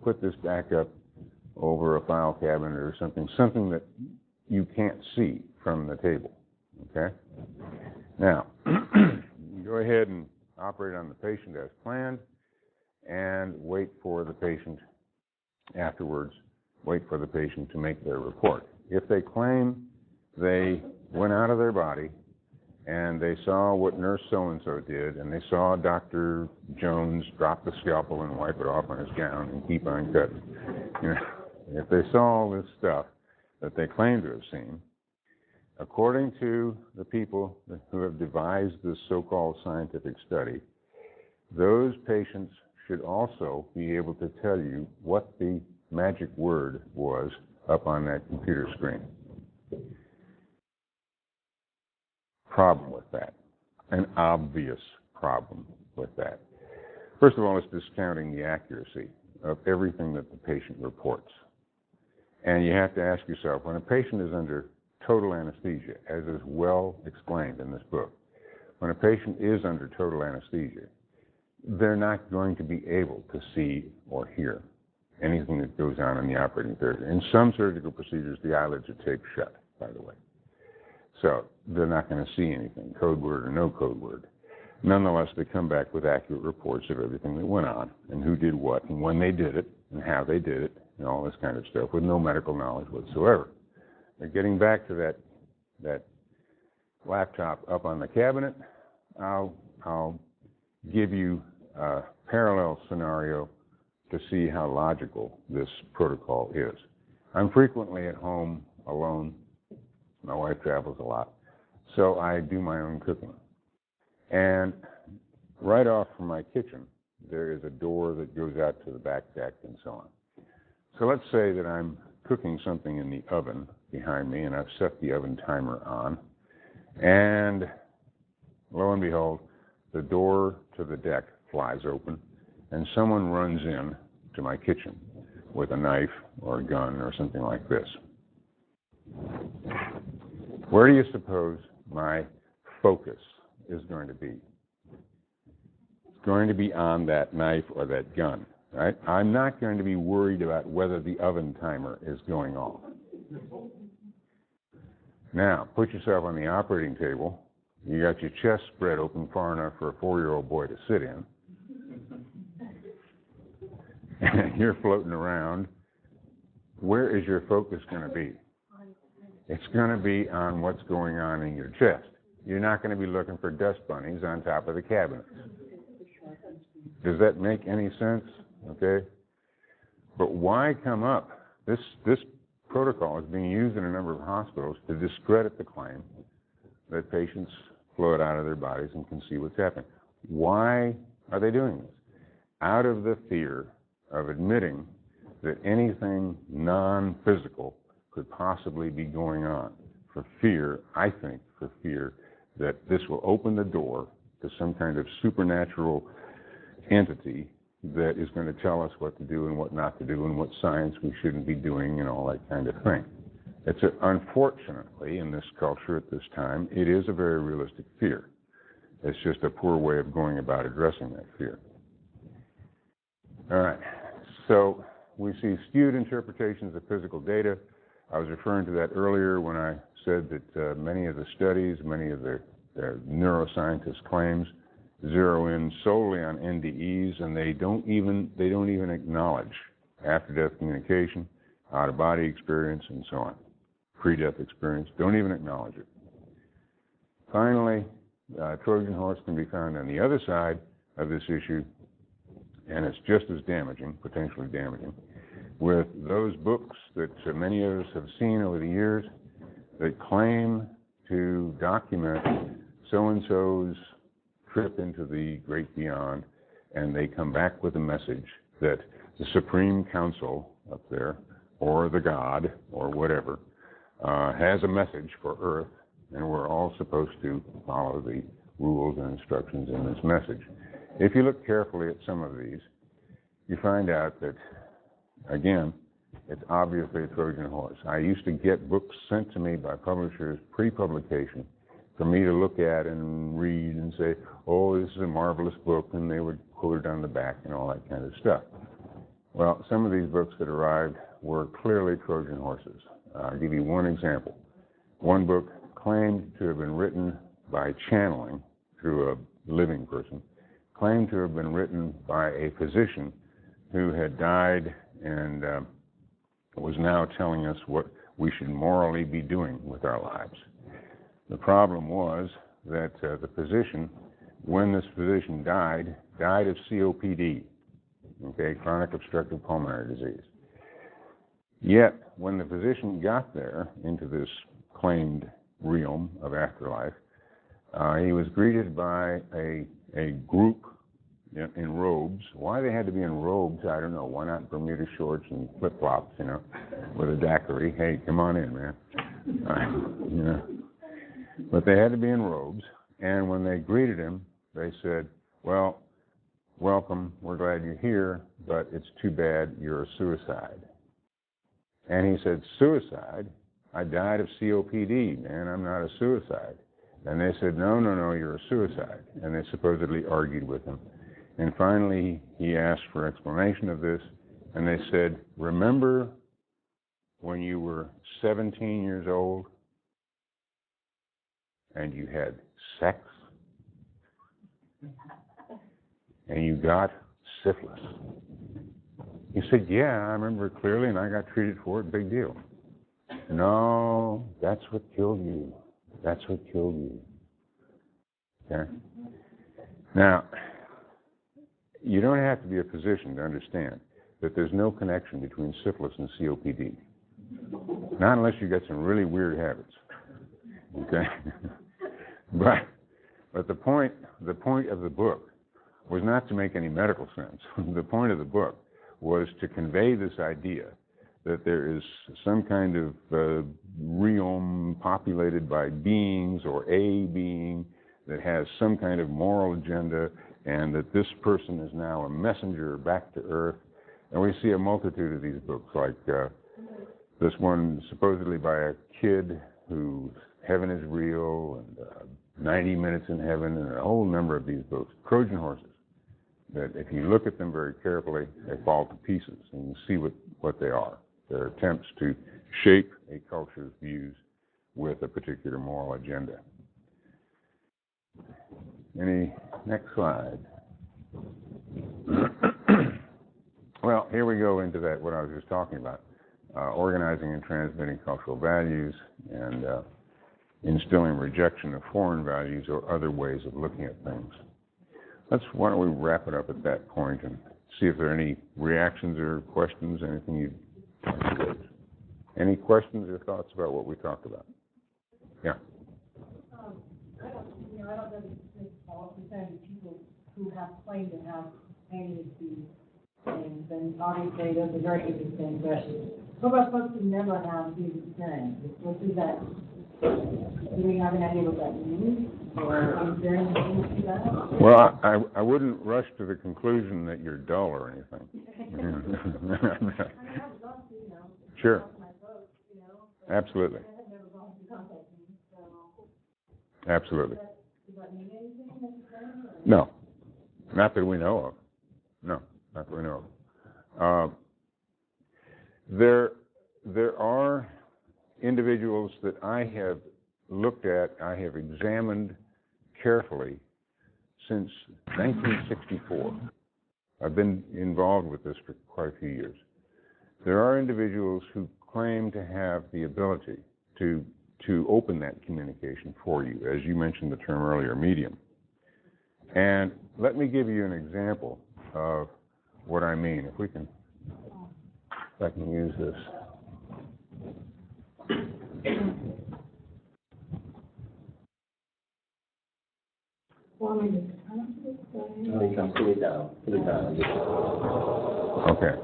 put this back up over a file cabinet or something that you can't see from the table, okay? Now, go ahead and operate on the patient as planned, and wait for the patient afterwards, wait for the patient to make their report. If they claim they went out of their body and they saw what nurse so-and-so did, and they saw Dr. Jones drop the scalpel and wipe it off on his gown and keep on cutting, you know, if they saw all this stuff that they claim to have seen, according to the people who have devised this so-called scientific study, those patients should also be able to tell you what the magic word was up on that computer screen. Problem with that, an obvious problem with that. First of all, it's discounting the accuracy of everything that the patient reports. And you have to ask yourself, when a patient is under total anesthesia, as is well explained in this book, when a patient is under total anesthesia, they're not going to be able to see or hear anything that goes on in the operating theater. In some surgical procedures, the eyelids are taped shut, by the way. So they're not going to see anything, code word or no code word. Nonetheless, they come back with accurate reports of everything that went on and who did what and when they did it and how they did it and all this kind of stuff with no medical knowledge whatsoever. But getting back to that laptop up on the cabinet, I'll give you a parallel scenario to see how logical this protocol is. I'm frequently at home alone. My wife travels a lot, so I do my own cooking. And right off from my kitchen, there is a door that goes out to the back deck and so on. So let's say that I'm cooking something in the oven behind me, and I've set the oven timer on. And lo and behold, the door to the deck flies open, and someone runs in to my kitchen with a knife or a gun or something like this. Where do you suppose my focus is going to be? It's going to be on that knife or that gun, right? I'm not going to be worried about whether the oven timer is going off. Now, put yourself on the operating table. You got your chest spread open far enough for a 4-year-old boy to sit in. And you're floating around. Where is your focus going to be? It's going to be on what's going on in your chest. You're not going to be looking for dust bunnies on top of the cabinet. Does that make any sense? Okay? But why come up? This protocol is being used in a number of hospitals to discredit the claim that patients float out of their bodies and can see what's happening. Why are they doing this? Out of the fear of admitting that anything non-physical could possibly be going on. For fear, I think, for fear that this will open the door to some kind of supernatural entity that is going to tell us what to do and what not to do and what science we shouldn't be doing and all that kind of thing. Unfortunately, in this culture at this time, it is a very realistic fear. It's just a poor way of going about addressing that fear. All right, so we see skewed interpretations of physical data. I was referring to that earlier when I said that many of the studies, many of the neuroscientists' claims zero in solely on NDEs, and they don't even acknowledge after-death communication, out-of-body experience, and so on. Pre-death experience, don't even acknowledge it. Finally, Trojan horse can be found on the other side of this issue, and it's just as damaging, potentially damaging, with those books that many of us have seen over the years that claim to document so-and-so's trip into the great beyond, and they come back with a message that the Supreme Council up there, or the God, or whatever, has a message for Earth, and we're all supposed to follow the rules and instructions in this message. If you look carefully at some of these, you find out that, again, it's obviously a Trojan horse. I used to get books sent to me by publishers pre-publication for me to look at and read and say, oh, this is a marvelous book, and they would quote it on the back and all that kind of stuff. Well, some of these books that arrived were clearly Trojan horses. I'll give you one example. One book claimed to have been written by channeling through a living person, claimed to have been written by a physician who had died and was now telling us what we should morally be doing with our lives. The problem was that the physician, when this physician died of COPD, okay, chronic obstructive pulmonary disease. Yet, when the physician got there into this claimed realm of afterlife, he was greeted by a group in robes. Why they had to be in robes, I don't know. Why not Bermuda shorts and flip-flops, with a daiquiri? Hey, come on in, man. But they had to be in robes, and when they greeted him, they said, well, welcome, we're glad you're here, but it's too bad you're a suicide. And he said, suicide? I died of COPD, man, I'm not a suicide. And they said, no, you're a suicide. And they supposedly argued with him. And finally, he asked for explanation of this, and they said, remember when you were 17 years old and you had sex, and you got syphilis. He said, yeah, I remember it clearly, and I got treated for it, big deal. No, that's what killed you. That's what killed you. Okay? Now, you don't have to be a physician to understand that there's no connection between syphilis and COPD. Not unless you got some really weird habits. Okay? But the point of the book was not to make any medical sense. The point of the book was to convey this idea that there is some kind of realm populated by beings or a being that has some kind of moral agenda, and that this person is now a messenger back to Earth. And we see a multitude of these books, like this one supposedly by a kid whose heaven is real, and 90 Minutes in Heaven, and a whole number of these books, Trojan horses, that if you look at them very carefully, they fall to pieces, and you see what they are. They're attempts to shape a culture's views with a particular moral agenda. Next slide. Well, here we go into that, what I was just talking about, organizing and transmitting cultural values, and instilling rejection of foreign values or other ways of looking at things. Why don't we wrap it up at that point and see if there are any reactions or questions, anything you'd like to raise. Any questions or thoughts about what we talked about? Yeah. I don't know if all percentage of people who have claimed to have any of these things, and obviously those are very interesting, but what about folks who never have these experiences? What is that? Do we have an idea what that means? Or is there anything to that? Well, I wouldn't rush to the conclusion that you're dull or anything. I would love to, Sure. talk to my folks, Absolutely. I have never gone to contact me, so. Absolutely. Does that mean anything necessarily? No. Not that we know of. No, not that we know of. There are individuals that I have looked at, I have examined carefully since 1964. I've been involved with this for quite a few years. There are individuals who claim to have the ability to open that communication for you, as you mentioned the term earlier, medium. And let me give you an example of what I mean. If I can use this. Want me to turn this way? No, you can put it down. Put it down. Okay.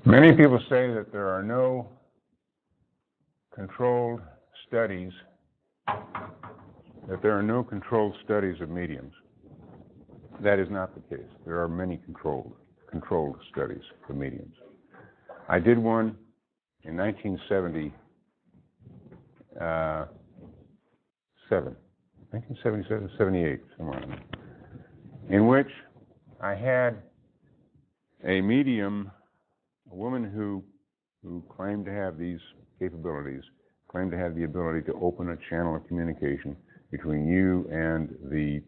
Many people say that there are no controlled studies, of mediums. That is not the case. There are many controlled studies of mediums. I did one in 1977, 78, somewhere in there, in which I had a medium, a woman who claimed to have these capabilities, claimed to have the ability to open a channel of communication between you and the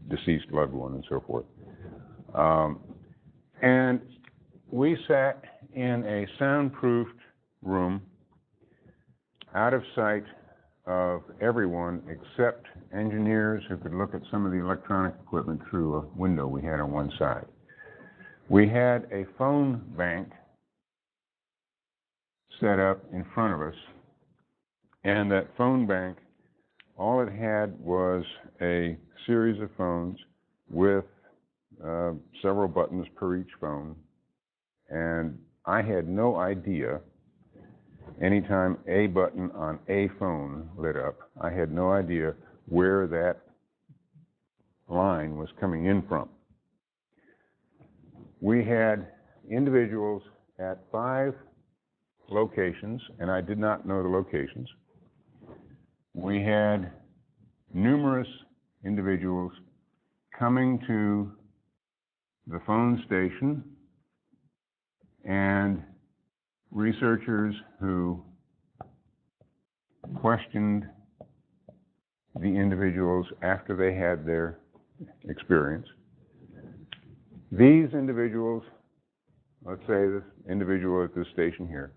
deceased loved one and so forth. And we sat in a soundproofed room out of sight of everyone except engineers who could look at some of the electronic equipment through a window we had on one side. We had a phone bank set up in front of us, and that phone bank, all it had was a series of phones with several buttons per each phone, and I had no idea, anytime a button on a phone lit up, I had no idea where that line was coming in from. We had individuals at 5 locations, and I did not know the locations. We had numerous individuals coming to the phone station and researchers who questioned the individuals after they had their experience. These individuals, let's say this individual at this station here,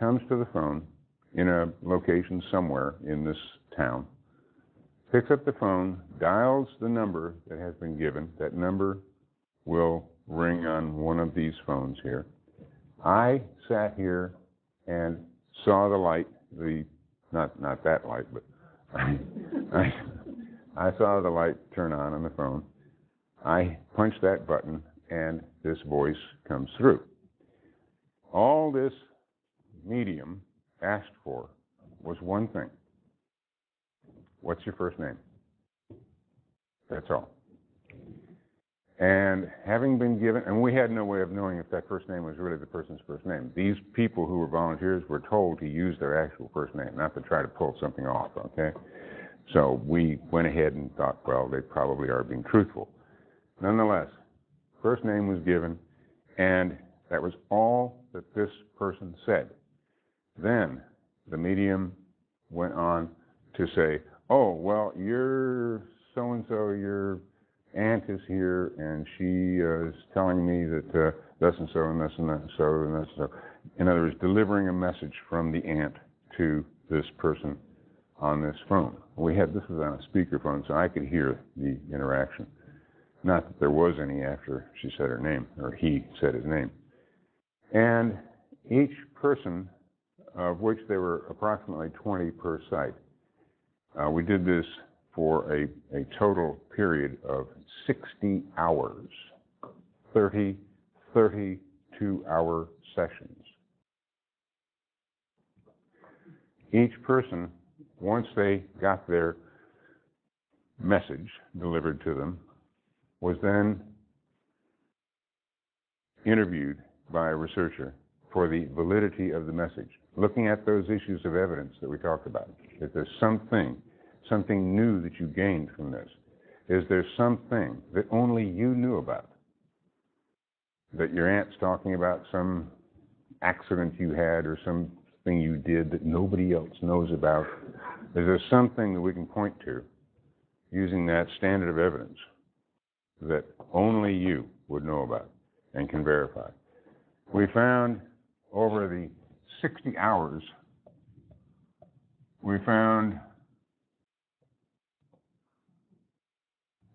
comes to the phone in a location somewhere in this town, picks up the phone, dials the number that has been given. That number will ring on one of these phones here. I sat here and saw the light, not that light, but I saw the light turn on the phone. I punched that button, and this voice comes through. All this medium asked for was one thing. What's your first name? That's all. And having been given, and we had no way of knowing if that first name was really the person's first name. These people who were volunteers were told to use their actual first name, not to try to pull something off, okay? So we went ahead and thought, well, they probably are being truthful. Nonetheless, first name was given, and that was all that this person said. Then the medium went on to say, oh, well, you're so-and-so, your aunt is here, and she is telling me that thus and so and thus and that and so and thus and so. In other words, delivering a message from the aunt to this person on this phone. This was on a speakerphone, so I could hear the interaction. Not that there was any after she said her name, or he said his name. And each person, of which there were approximately 20 per site, we did this for a total period of 60 hours, 32-hour sessions. Each person, once they got their message delivered to them, was then interviewed by a researcher for the validity of the message, looking at those issues of evidence that we talked about. If there's something new that you gained from this, is there something that only you knew about, that your aunt's talking about some accident you had or something you did that nobody else knows about? Is there something that we can point to using that standard of evidence that only you would know about and can verify? We found over the 60 hours, we found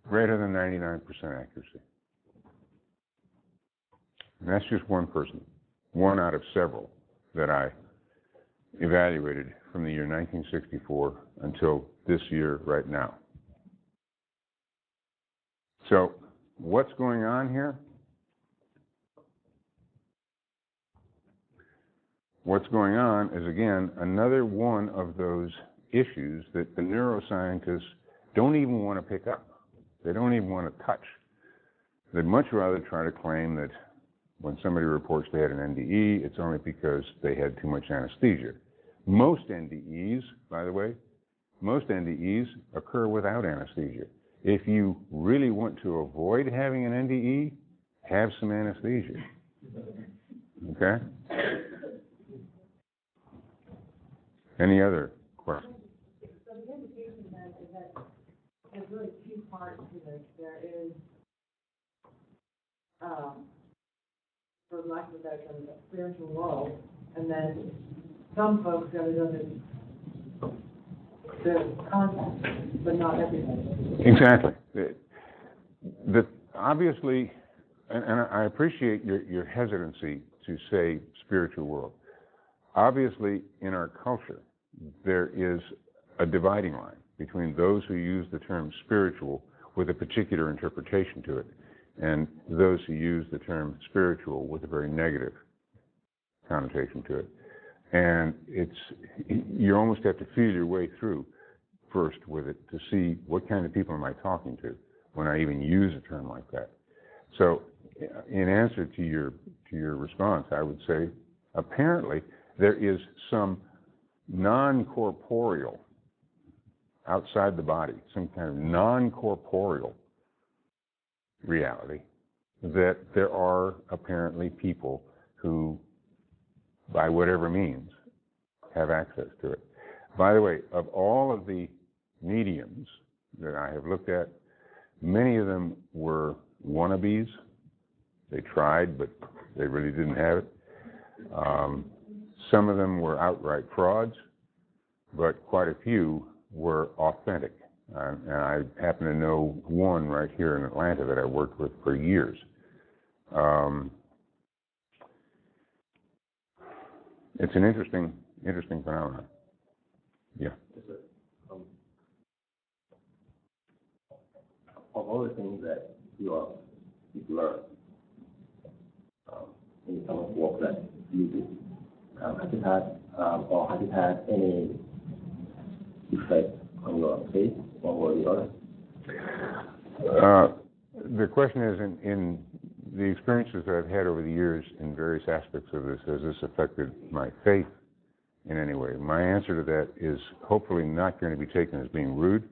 greater than 99% accuracy. And that's just one person, one out of several that I evaluated from the year 1964 until this year right now. So what's going on here? What's going on is, again, another one of those issues that the neuroscientists don't even want to pick up. They don't even want to touch. They'd much rather try to claim that when somebody reports they had an NDE, it's only because they had too much anesthesia. Most NDEs, by the way, most NDEs occur without anesthesia. If you really want to avoid having an NDE, have some anesthesia. Okay? Any other questions? So the indication then is that there's really two parts to this. There is, for lack of a better term, a spiritual world, and then some folks that are doing the content, but not everybody. Exactly. Obviously, and I appreciate your hesitancy to say spiritual world. Obviously, in our culture, there is a dividing line between those who use the term spiritual with a particular interpretation to it, and those who use the term spiritual with a very negative connotation to it. And you almost have to feel your way through first with it to see what kind of people am I talking to when I even use a term like that. So, in answer to your response, I would say, apparently, there is some non-corporeal, outside the body, some kind of non-corporeal reality, that there are apparently people who, by whatever means, have access to it. By the way, of all of the mediums that I have looked at, many of them were wannabes. They tried, but they really didn't have it. Some of them were outright frauds, but quite a few were authentic. And I happen to know one right here in Atlanta that I worked with for years. It's an interesting phenomenon. Yeah. Of all the things that you've learned in some of the work that you do, have you had any effect on your faith, one way or the other? The question is, in the experiences that I've had over the years in various aspects of this, has this affected my faith in any way? My answer to that is hopefully not going to be taken as being rude.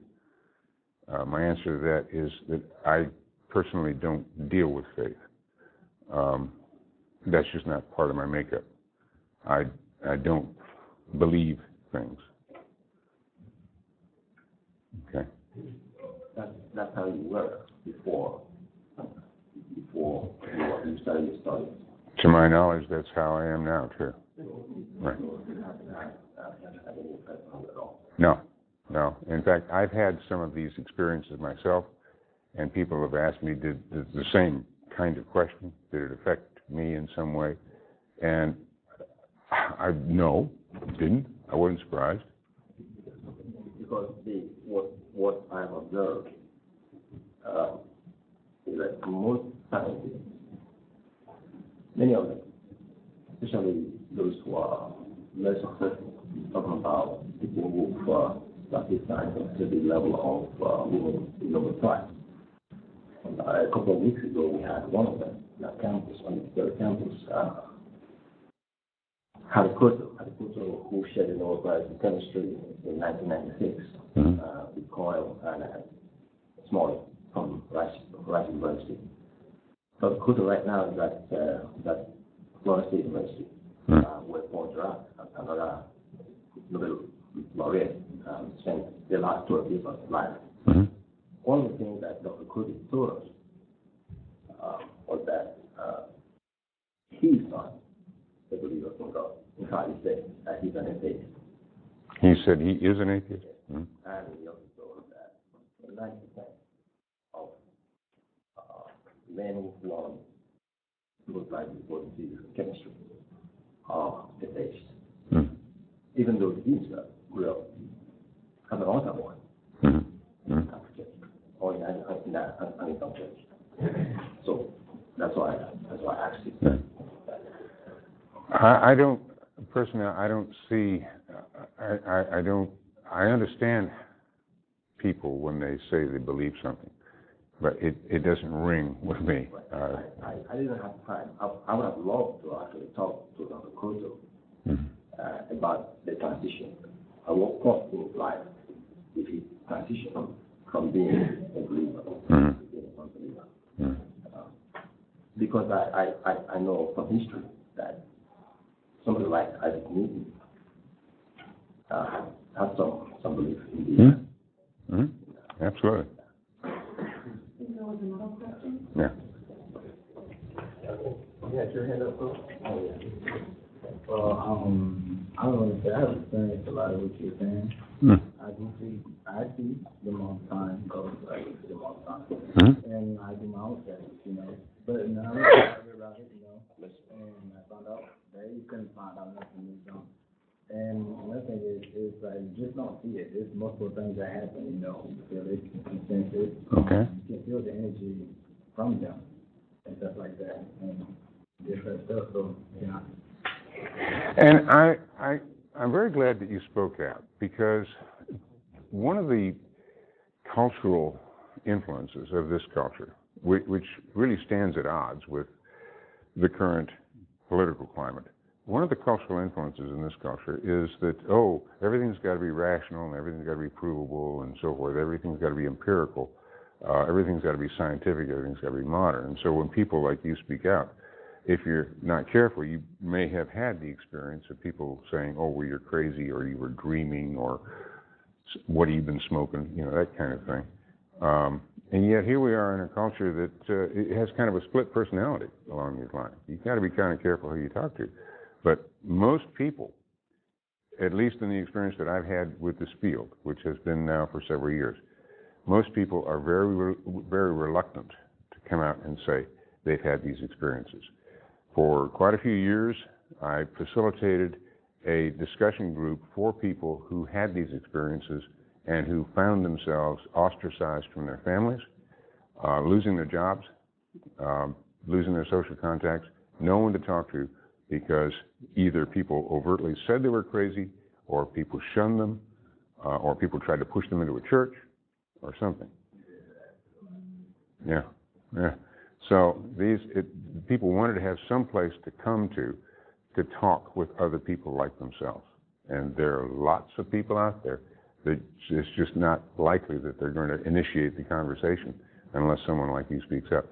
My answer to that is that I personally don't deal with faith. That's just not part of my makeup. I don't believe things. Okay. That's how you were before you started your studies. To my knowledge, that's how I am now, too. Right. No. In fact, I've had some of these experiences myself, and people have asked me, did the same kind of question, did it affect me in some way? And no, it didn't. I wasn't surprised. Because what I've observed is that most scientists, many of them, especially those who are very successful, talking about people who practice science to the level of women in Nobel Prize. A couple of weeks ago, we had one of them on campus, on the third campus, Hadikuto, who shared the Nobel Prize in chemistry in 1996 with Coyle and Smalley from Rice University. So Hadikuto right now is at Florida State University, where Paul Dirac, another Nobel laureate, spent the last 12 years of his life. One of the things that Dr. Kuti told us was that he's not a believer in God. In fact, he said that he's an atheist. He said he is an atheist? And he also told us that 90% of men who won Nobel Prize for chemistry are atheists. Even though he himself grew up as an altar boy in Africa, or in an church. So that's why I asked you. I don't personally. I don't see. I understand people when they say they believe something, but it doesn't ring with me. I didn't have time. I would have loved to actually talk to Dr. Koto about the transition. At what point in his life did he transition from being a believer to being a non-believer? Because I know from history that somebody like Isaac Newton had some belief in the Absolutely. There was another question? Yeah. You had your hand up, bro? Oh, yeah. Well, I don't know if I have experienced a lot of what you're saying. I see them all the time, go I see them all the time. And I do my own studies, But now I read about it, and I found out that you couldn't find out nothing is done. And another thing is like you just don't see it. There's multiple things that happen, you feel it, you can sense it. Okay. You can feel the energy from them and stuff like that. And different stuff, so And I'm very glad that you spoke out, because one of the cultural influences of this culture which really stands at odds with the current political climate. One of the cultural influences in this culture is that, everything's got to be rational and everything's got to be provable and so forth. Everything's got to be empirical. Everything's got to be scientific. Everything's got to be modern. And so when people like you speak out, if you're not careful, you may have had the experience of people saying, well, you're crazy, or you were dreaming, or what have you been smoking, that kind of thing. And yet here we are in a culture that it has kind of a split personality along these lines. You've got to be kind of careful who you talk to. But most people, at least in the experience that I've had with this field, which has been now for several years, most people are very, very reluctant to come out and say they've had these experiences. For quite a few years, I facilitated a discussion group for people who had these experiences and who found themselves ostracized from their families, losing their jobs, losing their social contacts, no one to talk to, because either people overtly said they were crazy, or people shunned them, or people tried to push them into a church, or something. Yeah. So people wanted to have some place to come to talk with other people like themselves. And there are lots of people out there that it's just not likely that they're going to initiate the conversation unless someone like you speaks up.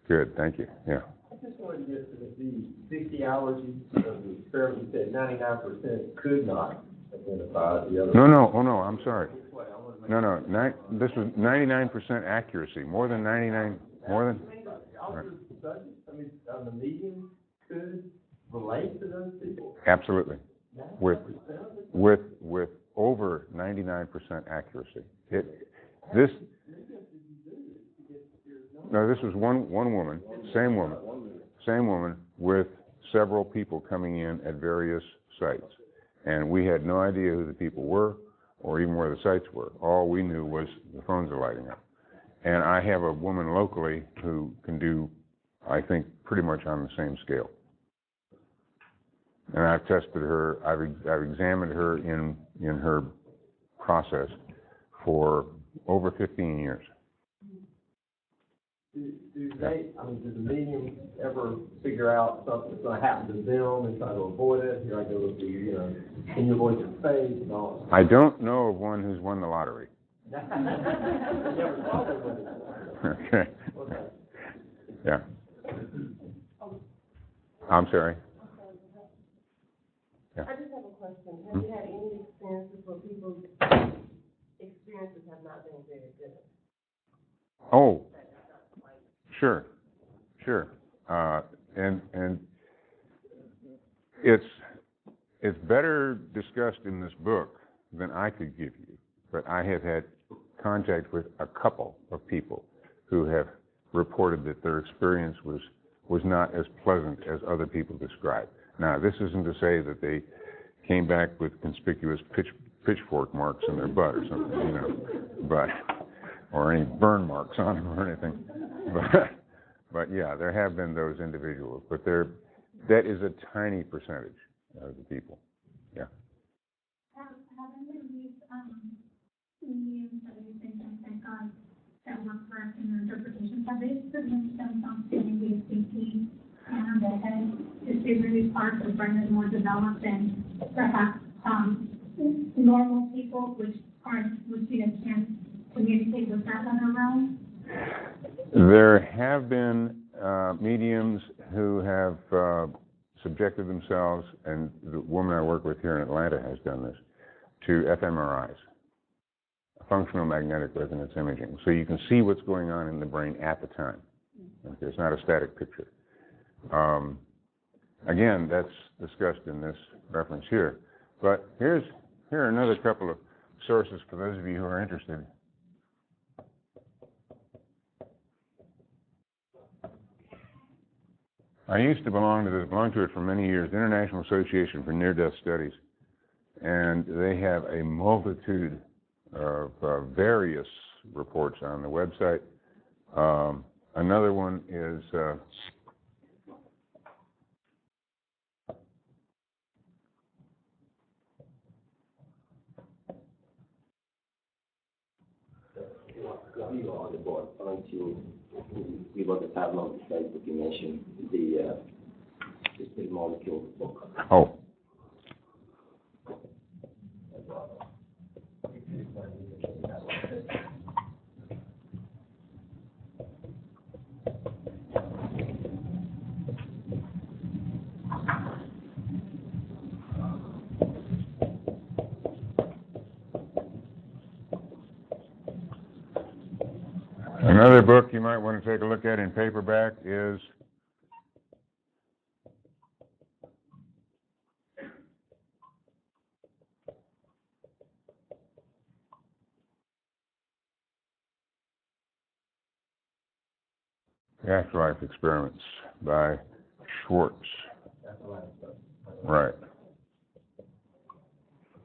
Good, thank you. Yeah. I just wanted to get to the 60 hours of the experiment. You said 99% could not identify the other. No, I'm sorry. This was 99% accuracy, more than 99, more than. Right. The medium could relate to those people? Absolutely. With over 99% accuracy. This was one woman, same woman with several people coming in at various sites. And we had no idea who the people were or even where the sites were. All we knew was the phones are lighting up. And I have a woman locally who can do, I think, pretty much on the same scale. And I've tested her, I've examined her in her process for over 15 years. Do the medium ever figure out something that's going to happen to them and try to avoid it? Here I go with can you avoid your face and all? I don't know of one who's won the lottery. Okay. Yeah. I'm sorry. Yeah. I just have a question. Have you had any experiences where people's experiences have not been very good? Oh, sure. And it's better discussed in this book than I could give you, but I have had contact with a couple of people who have reported that their experience was not as pleasant as other people described. Now, this isn't to say that they came back with conspicuous pitchfork marks in their butt or something, or any burn marks on them or anything. But yeah, there have been those individuals, but that is a tiny percentage of the people. Yeah. Have any of these mediums that we've been thank God that were correct in their interpretations, have they produced them something basically and the head to see really parts of the brain is more developed than perhaps normal people, which would see a chance to communicate with that other realm? There have been mediums who have subjected themselves, and the woman I work with here in Atlanta has done this, to fMRIs, functional magnetic resonance imaging. So you can see what's going on in the brain at the time. Okay, it's not a static picture. Again, that's discussed in this reference here. But here are another couple of sources for those of you who are interested. I used to belong to it for many years, the International Association for Near-Death Studies, and they have a multitude of various reports on the website. Another one is You are the board, Untitled we wrote the title of the study book you mentioned, the split molecule book. Oh. Another book you might want to take a look at in paperback is The Afterlife Experiments by Schwartz. Right.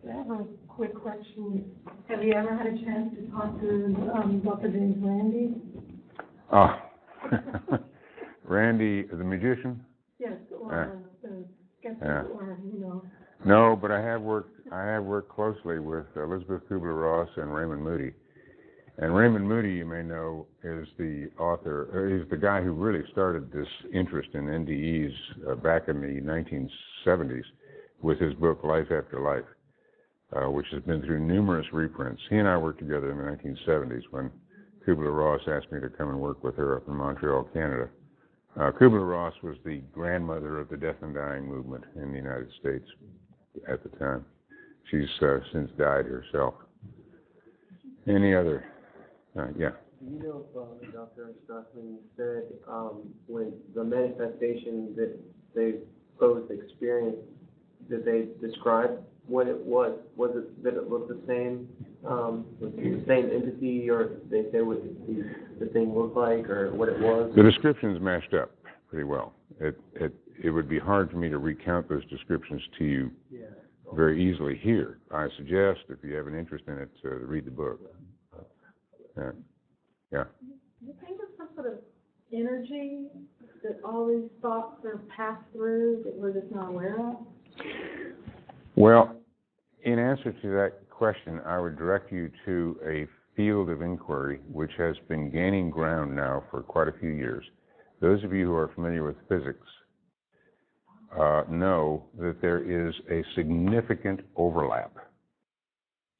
I have a quick question. Have you ever had a chance to talk to Dr. James Randi? Oh, Randy, the magician? Yes, or the skeptic, or, you know. No, but I have worked closely with Elizabeth Kubler-Ross and Raymond Moody. And Raymond Moody, you may know, is the author, he's the guy who really started this interest in NDEs back in the 1970s with his book Life After Life, which has been through numerous reprints. He and I worked together in the 1970s when Kubler-Ross asked me to come and work with her up in Montreal, Canada. Kubler-Ross was the grandmother of the death and dying movement in the United States at the time. She's since died herself. Any other? Yeah. Do you know, Dr. Stockman said when the manifestation that they posed experience, did they describe what it was? Was it that it looked the same, the same entity, or did they say what the thing looked like, or what it was? The descriptions matched up pretty well. It would be hard for me to recount those descriptions to you very easily here. I suggest, if you have an interest in it, to read the book. Yeah. Do you think of some sort of energy that all these thoughts are passed through that we're just not aware of? Well, in answer to that question, I would direct you to a field of inquiry which has been gaining ground now for quite a few years. Those of you who are familiar with physics know that there is a significant overlap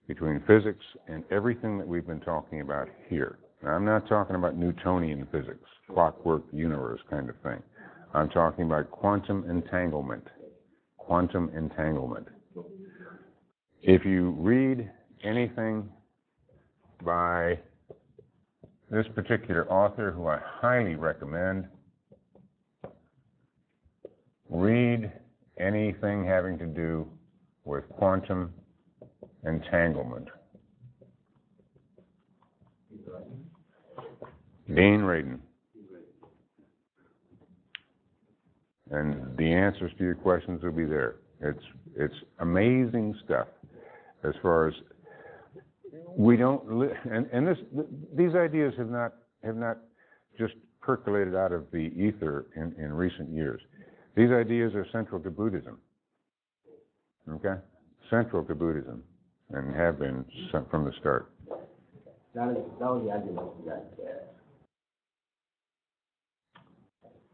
between physics and everything that we've been talking about here. Now, I'm not talking about Newtonian physics, clockwork universe kind of thing. I'm talking about quantum entanglement. Quantum entanglement. If you read anything by this particular author, who I highly recommend, read anything having to do with quantum entanglement. Dean Radin. And the answers to your questions will be there. It's amazing stuff. As far as we don't, and these ideas have not just percolated out of the ether in recent years. These ideas are central to Buddhism. Okay, central to Buddhism, and have been from the start. That was the argument that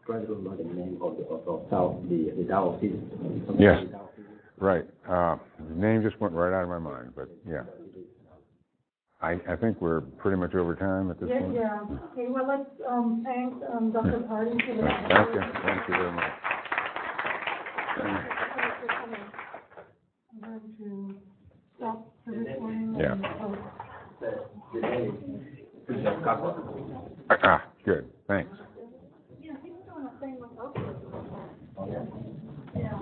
trying to remember the name of the Tao of physics. Yes, right. The name just went right out of my mind, but yeah. I think we're pretty much over time at this point. Yeah. Okay, well, let's thank Dr. Pardi for the... Thank you very much. I'm going to stop the recording. Yeah. Good, thanks. Yeah, he's doing a thing with us. Oh, yeah? Yeah.